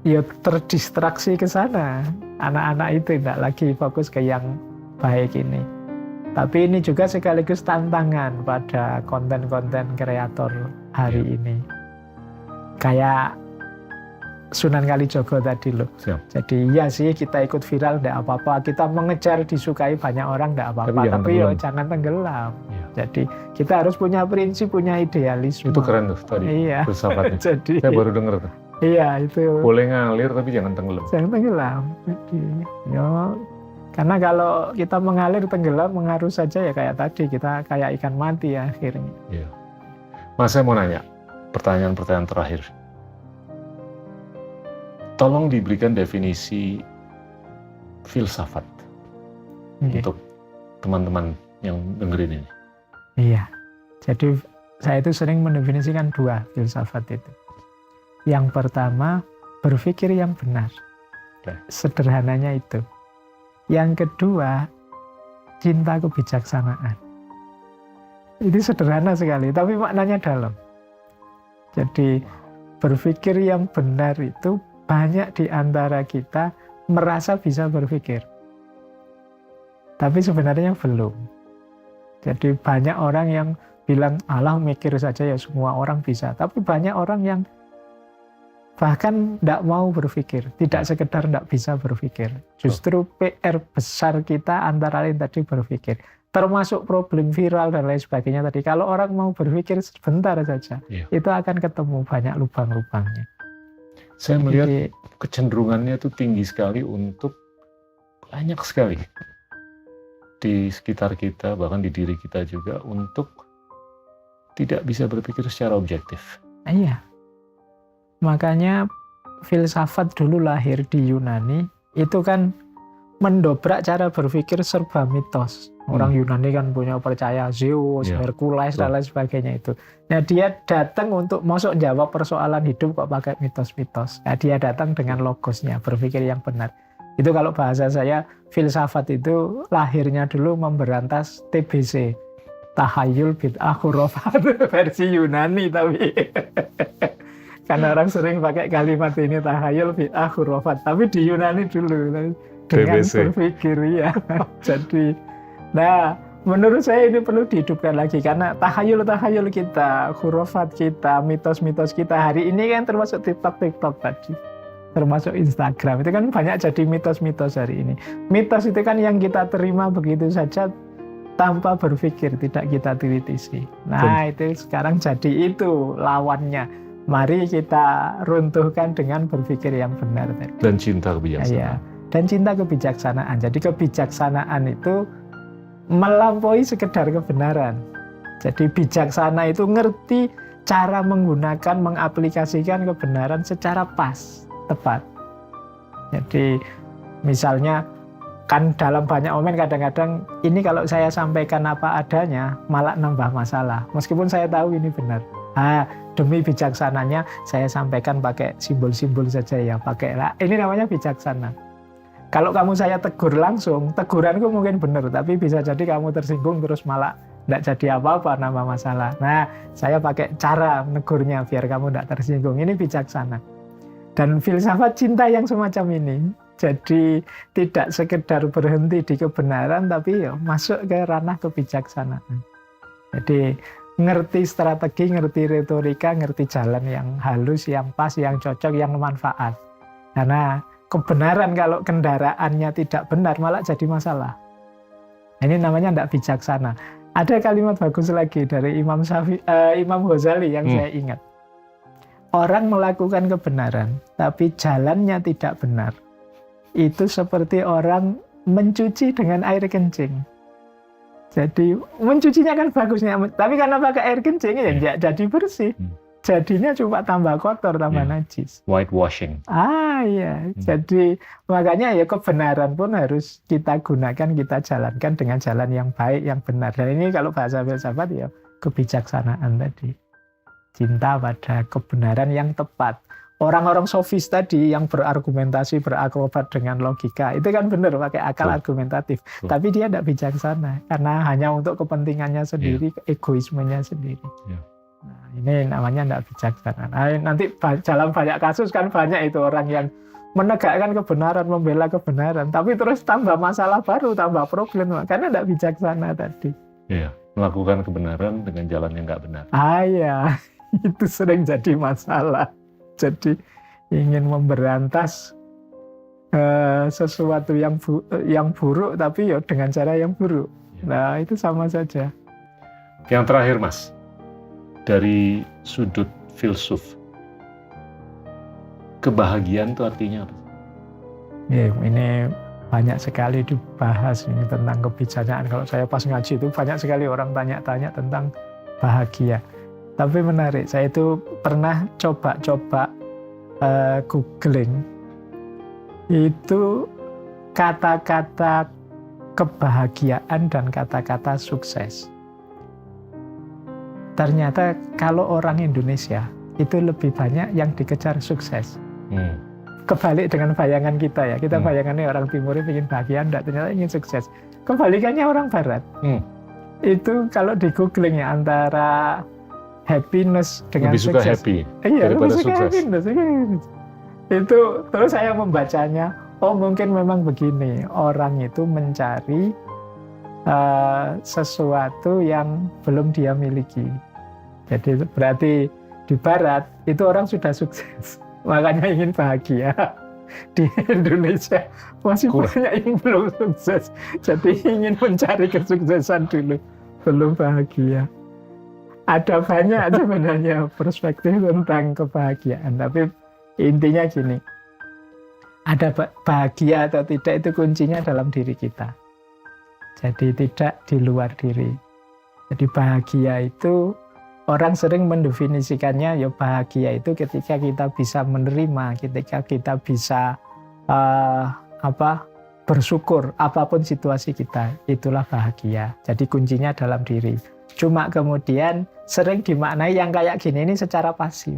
ya terdistraksi ke sana. Anak-anak itu tidak lagi fokus ke yang baik ini. Tapi ini juga sekaligus tantangan pada konten-konten kreator hari ini. Kayak Sunan Kalijogo tadi loh. Siap. Jadi iya sih kita ikut viral tidak apa-apa, kita mengejar disukai banyak orang tidak apa-apa, tapi jangan tenggelam. Ya. Jadi kita harus punya prinsip, punya idealisme. Itu keren tuh tadi filsafatnya. Jadi, saya baru dengar tuh. Iya itu. Boleh ngalir tapi jangan tenggelam. Jangan tenggelam. Jadi, ya, karena kalau kita mengalir tenggelam mengarus saja ya kayak tadi kita kayak ikan mati ya akhirnya. Iya. Mas saya mau nanya pertanyaan-pertanyaan terakhir. Tolong diberikan definisi filsafat untuk teman-teman yang dengerin ini. Iya, jadi saya itu sering mendefinisikan 2 filsafat itu. Yang pertama, berpikir yang benar. Sederhananya itu. Yang kedua, cinta kebijaksanaan. Itu sederhana sekali, tapi maknanya dalam. Jadi, berpikir yang benar itu banyak di antara kita merasa bisa berpikir. Tapi sebenarnya belum. Jadi banyak orang yang bilang, alah mikir saja ya semua orang bisa. Tapi banyak orang yang bahkan tidak mau berpikir. Tidak sekedar tidak bisa berpikir. Justru PR besar kita antara lain tadi berpikir. Termasuk problem viral dan lain sebagainya tadi. Kalau orang mau berpikir sebentar saja, itu akan ketemu banyak lubang-lubangnya. Saya melihat kecenderungannya itu tinggi sekali untuk banyak sekali di sekitar kita, bahkan di diri kita juga, untuk tidak bisa berpikir secara objektif. Iya. Makanya filsafat dulu lahir di Yunani, itu kan mendobrak cara berpikir serba mitos. Orang Yunani kan punya percaya Zeus, Hercules, dan lain sebagainya itu. Nah dia datang untuk masuk jawab persoalan hidup kok pakai mitos-mitos. Nah dia datang dengan logosnya, berpikir yang benar. Itu kalau bahasa saya, filsafat itu lahirnya dulu memberantas TBC. Tahayul bid'ah khurafat, versi Yunani tapi. Karena orang sering pakai kalimat ini, tahayul bid'ah khurafat. Tapi di Yunani dulu, dengan TBC. berpikir ya. Jadi, nah, menurut saya ini perlu dihidupkan lagi karena tahayul-tahayul kita, khurafat kita, mitos-mitos kita hari ini kan termasuk TikTok tadi, termasuk Instagram, itu kan banyak jadi mitos-mitos hari ini. Mitos itu kan yang kita terima begitu saja tanpa berpikir, tidak kita kritisi. Nah, itu sekarang jadi itu lawannya. Mari kita runtuhkan dengan berpikir yang benar tadi. Dan cinta kebijaksanaan. Ya, dan cinta kebijaksanaan. Jadi kebijaksanaan itu melampaui sekedar kebenaran. Jadi bijaksana itu ngerti cara menggunakan, mengaplikasikan kebenaran secara pas, tepat. Jadi misalnya kan dalam banyak momen kadang-kadang ini kalau saya sampaikan apa adanya malah nambah masalah. Meskipun saya tahu ini benar. Demi bijaksananya saya sampaikan pakai simbol-simbol saja ya, pakailah. Ini namanya bijaksana. Kalau kamu saya tegur langsung, teguranku mungkin benar, tapi bisa jadi kamu tersinggung terus malah tidak jadi apa-apa, nambah masalah. Nah, saya pakai cara negurnya biar kamu tidak tersinggung. Ini bijaksana. Dan filsafat cinta yang semacam ini, jadi tidak sekedar berhenti di kebenaran, tapi ya masuk ke ranah kebijaksanaan. Jadi ngerti strategi, ngerti retorika, ngerti jalan yang halus, yang pas, yang cocok, yang manfaat. Karena kebenaran kalau kendaraannya tidak benar malah jadi masalah. Ini namanya tidak bijaksana. Ada kalimat bagus lagi dari Imam Ghazali yang saya ingat. Orang melakukan kebenaran tapi jalannya tidak benar, itu seperti orang mencuci dengan air kencing. Jadi mencucinya kan bagusnya, tapi karena pakai air kencing ya jadi bersih. jadinya cuma tambah kotor, tambah najis. Whitewashing. Iya. Jadi makanya ya kebenaran pun harus kita gunakan, kita jalankan dengan jalan yang baik, yang benar. Dan ini kalau bahasa filsafat ya kebijaksanaan tadi. Cinta pada kebenaran yang tepat. Orang-orang sofis tadi yang berargumentasi, berakrobat dengan logika, itu kan benar pakai akal argumentatif. Tapi dia tidak bijaksana karena hanya untuk kepentingannya sendiri, egoismenya sendiri. Nah, ini namanya tidak bijaksana. Nah, nanti dalam banyak kasus kan banyak itu orang yang menegakkan kebenaran, membela kebenaran, tapi terus tambah masalah baru, tambah problem karena tidak bijaksana tadi. Iya, melakukan kebenaran dengan jalan yang nggak benar. Iya, itu sering jadi masalah. Jadi ingin memberantas sesuatu yang buruk, tapi ya dengan cara yang buruk. Nah, itu sama saja. Yang terakhir, Mas, dari sudut filsuf, kebahagiaan itu artinya apa? Ya, ini banyak sekali dibahas ini tentang kebijaksanaan. Kalau saya pas ngaji itu banyak sekali orang tanya-tanya tentang bahagia. Tapi menarik, saya itu pernah coba googling itu kata-kata kebahagiaan dan kata-kata sukses. Ternyata kalau orang Indonesia itu lebih banyak yang dikejar sukses. Kebalik dengan bayangan kita ya. Kita bayangannya orang timur ingin bahagia, enggak, ternyata ingin sukses. Kebalikannya orang barat. Itu kalau di googling ya antara happiness dengan lebih suka sukses. happy Iya, daripada lebih suka sukses. happiness. Itu terus saya membacanya, oh mungkin memang begini, orang itu mencari sesuatu yang belum dia miliki. Jadi berarti di barat itu orang sudah sukses, makanya ingin bahagia. Di Indonesia masih banyak yang belum sukses, jadi ingin mencari kesuksesan dulu, belum bahagia. Ada banyak sebenarnya perspektif tentang kebahagiaan, tapi intinya gini, ada bahagia atau tidak itu kuncinya dalam diri kita. Jadi tidak di luar diri. Jadi bahagia itu orang sering mendefinisikannya ya bahagia itu ketika kita bisa menerima, ketika kita bisa bersyukur apapun situasi kita, itulah bahagia. Jadi kuncinya dalam diri. Cuma kemudian sering dimaknai yang kayak gini ini secara pasif.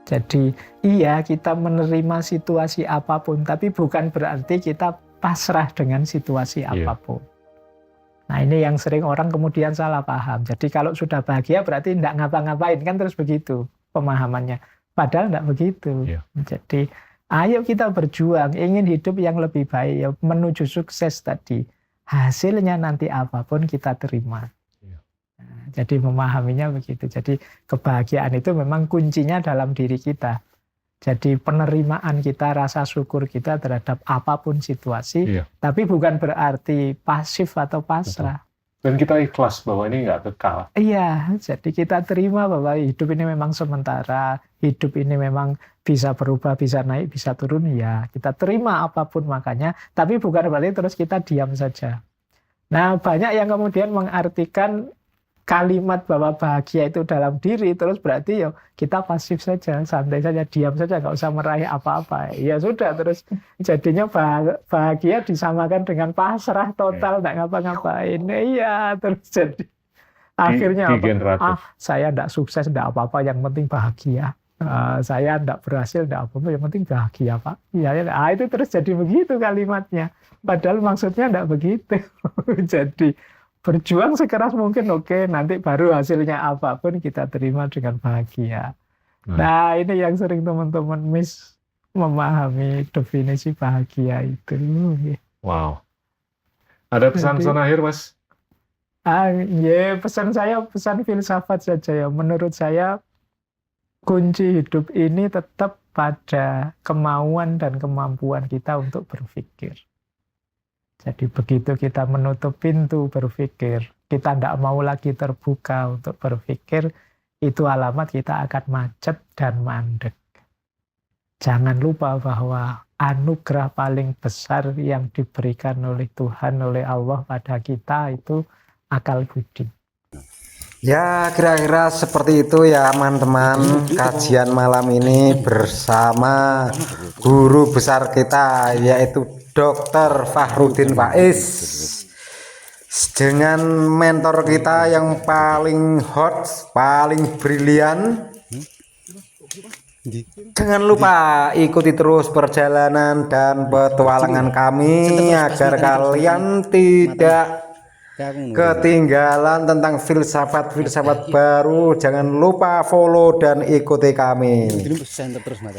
Jadi iya kita menerima situasi apapun, tapi bukan berarti kita pasrah dengan situasi apapun. Nah ini yang sering orang kemudian salah paham. Jadi kalau sudah bahagia berarti tidak ngapa-ngapain, kan terus begitu pemahamannya. Padahal tidak begitu. Jadi ayo kita berjuang, ingin hidup yang lebih baik, ya, menuju sukses tadi. Hasilnya nanti apapun kita terima. Nah, jadi memahaminya begitu. Jadi kebahagiaan itu memang kuncinya dalam diri kita. Jadi penerimaan kita, rasa syukur kita terhadap apapun situasi, tapi bukan berarti pasif atau pasrah. Dan kita ikhlas bahwa ini nggak kekal. Iya, jadi kita terima bahwa hidup ini memang sementara, hidup ini memang bisa berubah, bisa naik, bisa turun, ya kita terima apapun makanya, tapi bukan berarti terus kita diam saja. Nah, banyak yang kemudian mengartikan kalimat bahwa bahagia itu dalam diri, terus berarti ya kita pasif saja, santai saja, diam saja, nggak usah meraih apa-apa. Ya sudah, terus jadinya bahagia disamakan dengan pasrah total, nggak ngapa-ngapain. Iya, terus jadi akhirnya saya nggak sukses, nggak apa-apa, yang penting bahagia. Saya nggak berhasil, nggak apa-apa, yang penting bahagia, Pak. Ya, itu terus jadi begitu kalimatnya. Padahal maksudnya nggak begitu. Jadi berjuang sekeras mungkin, oke, nanti baru hasilnya apapun kita terima dengan bahagia. Nah, ini yang sering teman-teman miss memahami definisi bahagia itu. Wow. Ada pesan-pesan akhir, Mas? Pesan saya, pesan filsafat saja ya. Menurut saya, kunci hidup ini tetap pada kemauan dan kemampuan kita untuk berpikir. Jadi begitu kita menutup pintu berpikir, kita tidak mau lagi terbuka untuk berpikir, itu alamat kita akan macet dan mandek. Jangan lupa bahwa anugerah paling besar yang diberikan oleh Tuhan, oleh Allah pada kita itu akal budi. Ya, kira-kira seperti itu ya teman-teman, kajian malam ini bersama guru besar kita yaitu Dr. Fakhrudin Faiz dengan mentor kita yang paling hot, paling brilian. Jangan lupa ikuti terus perjalanan dan petualangan kami agar kalian tidak ketinggalan tentang filsafat-filsafat baru. Jangan lupa follow dan ikuti kami.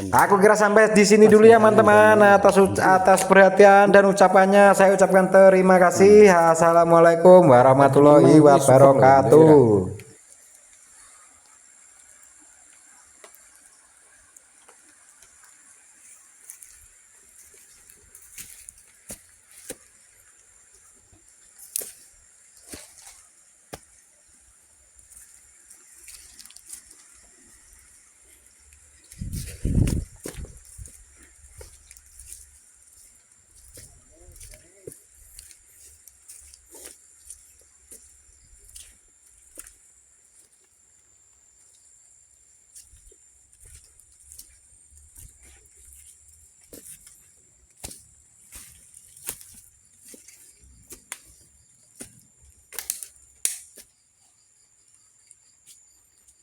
Aku kira sampai di sini dulu ya teman-teman. Atas perhatian dan ucapannya saya ucapkan terima kasih. Assalamualaikum warahmatullahi wabarakatuh.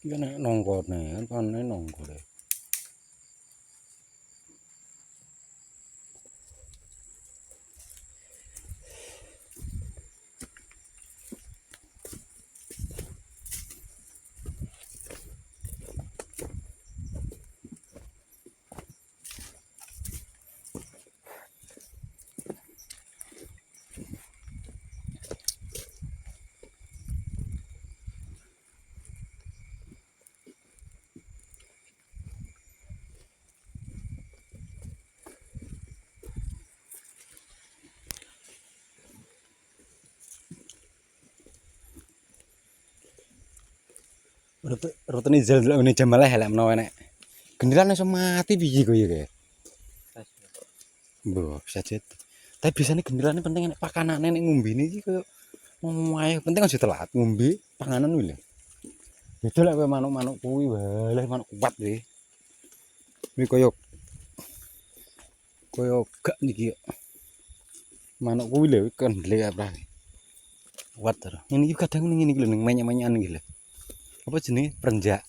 Iki nek nonggone kan nonggo deh. Rutene jal delok ngene jam malah elek menawa nek. Genderan iso mati piye kowe ya, Guys? Mbok bisa jet. Tapi biasanya genderane penting nek pakanane nek ngombene iki koyo ayo penting aja telat ngombe panganan kuwi lho. Beda lek kowe manuk-manuk kuwi walah manuk kuat kuwi. Kuwi koyo gak niki yo. Manuk kuwi lho kendele apa. Kuat terus. Ini iki kadang ngene iki lho ning menyak-menyakan iki lho. Apa jenenge perenjak.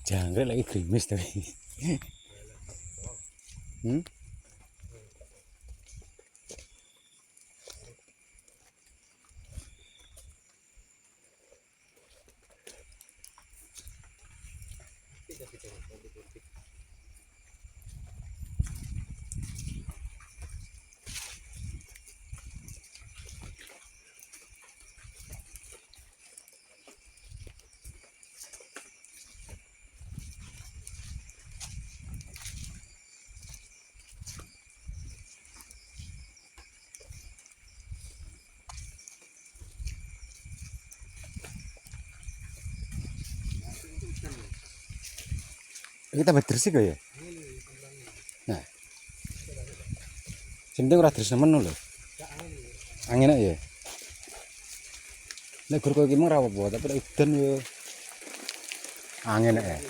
Jangkrik lagi gerimis tapi. Kita berdresik kok ya. Nah. Penting ora dres nemen lho. Angin ya. Nek gur kowe iki mung ra apa-apa, tapi nek udan yo angin ya.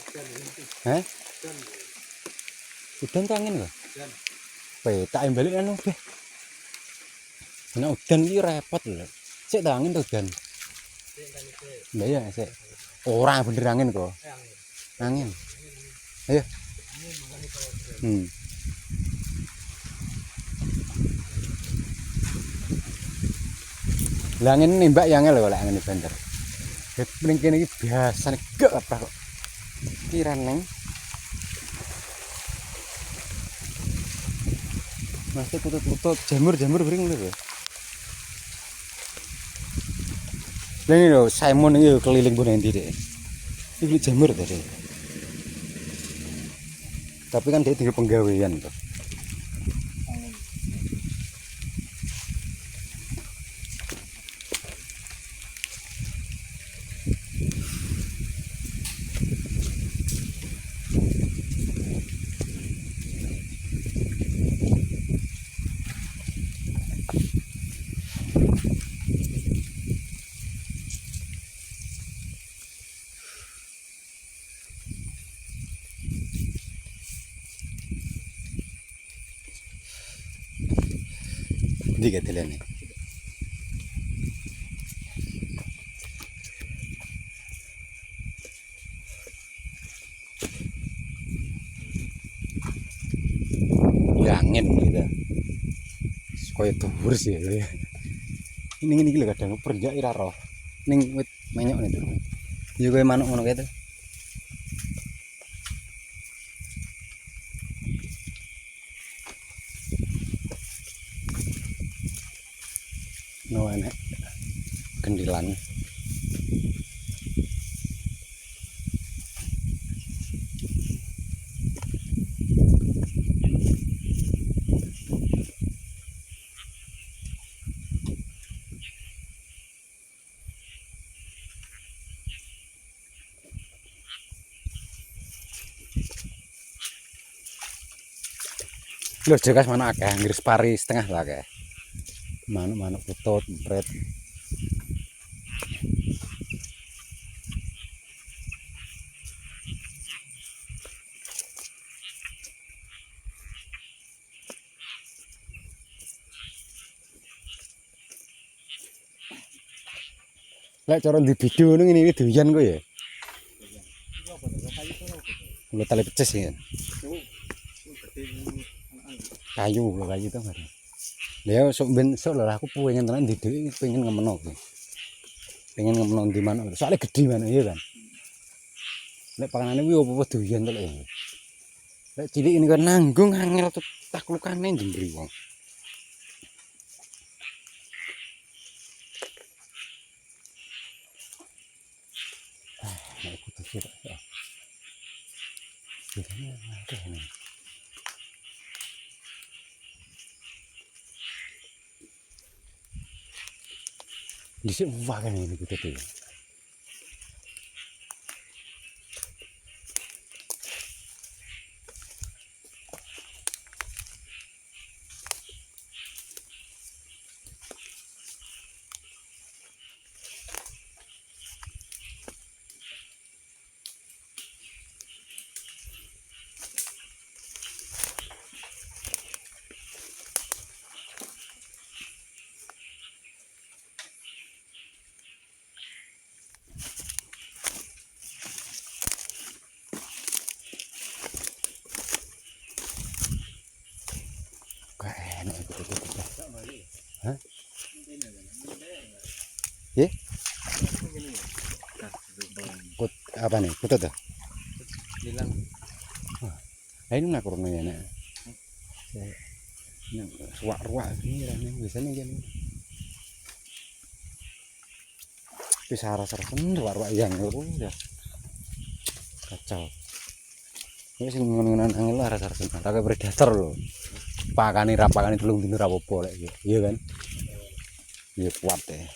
Heh? Udan tuh angin kok. Tak balik anu beh. Nek udan iki repot lho. Sik ta angin tuh udan. Lah ya sik. Ora bener angin kok. Angin. Ayo. Lah angin nembak yang lho lek angin banter. Ning kene iki biasane gak apa kok. Kiran neng. Mesti putut-putut jamur-jamur bring lho. Lah ini lho Simon iki keliling bone endi dek. Iki jamur tadi. Tapi kan dia tinggal penggawean tuh. Ndi kedelane. Ya angin gitu. Kaya dhuwur sih ya. Ini lho kadang perjak ira roh. Ning wit menyok niku. Ya kaya manuk ngono kae to. No enek kendilan. Lho jekas manuk akeh, ngris pari setengah lah akeh. Manuk-manuk putut, bret. Lek cara di video ini doyan kok ya. Lho tali peces ya. Kayu itu kan. Lah sok ben sok lho aku pengen tenan ndidiki pengen ngemeno ki. Pengen ngemeno di mana. Soalnya gede mana ya kan. Lek panganane kuwi opo doyan to lek. Lek cilik ini kan nanggung angel taklukane jembri wong. Nek kudu sih. Bedanya akeh nih. Dhisik wae kan ini kudu tuh. Enak kudu tuh. Hah? Ya? Kut apa nih? Kutut tuh? Hilang. Wah, ini nak kurang ya nak. Ruak-ruak ini nih biasanya gini. Bisa rasa-rasan ruak-ruak yang itu ya kacau. Ini sih ngono-ngono angel lah rasa-rasan. Raga predator loh. Pakane rapakane telung dino ra apa-apa lek iki. Iya kan? Iya kuat deh.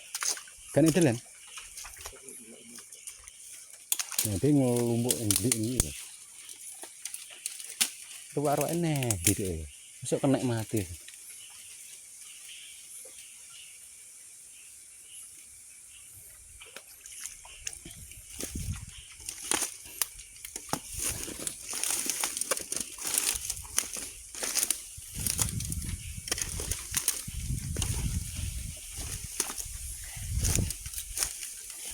Kan itu kan. Nanti ngelumbuk ngelik iki. Ruwak-ruwak eneh gitu. Masuk kena mati.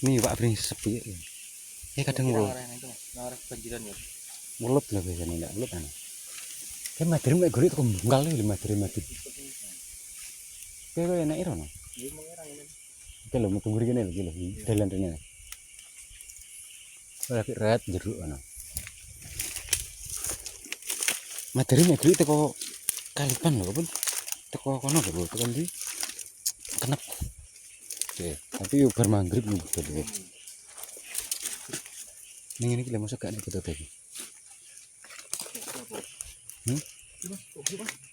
Nih Pak Bring sepi ya. Kadang lo banjiran ya. mulut lah biasanya enggak mulut kan. Kan madrim mek golek kok mbungkal lho madrim. Kowe enak ira no? Iya mengerang ini. Iki lho metu mburi kene lho iki lho dalan rene. Ora pik ret jeruk ana. Madrim mek golek teko Kalipan lho pun. Teko kono lho teko ndi? Kenep. Oke, tapi bar maghrib nih betul. Ning ini kita masuk gak nek betul iki.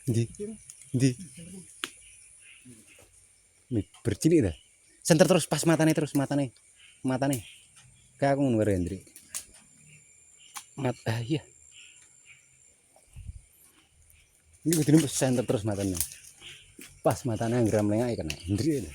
Di. Nih bercilik dah. Senter terus pas matane. Kayak aku ngono Rendri. Iya. Ini kudu senter terus matane. Pas matane ngram lengak kena Hendri.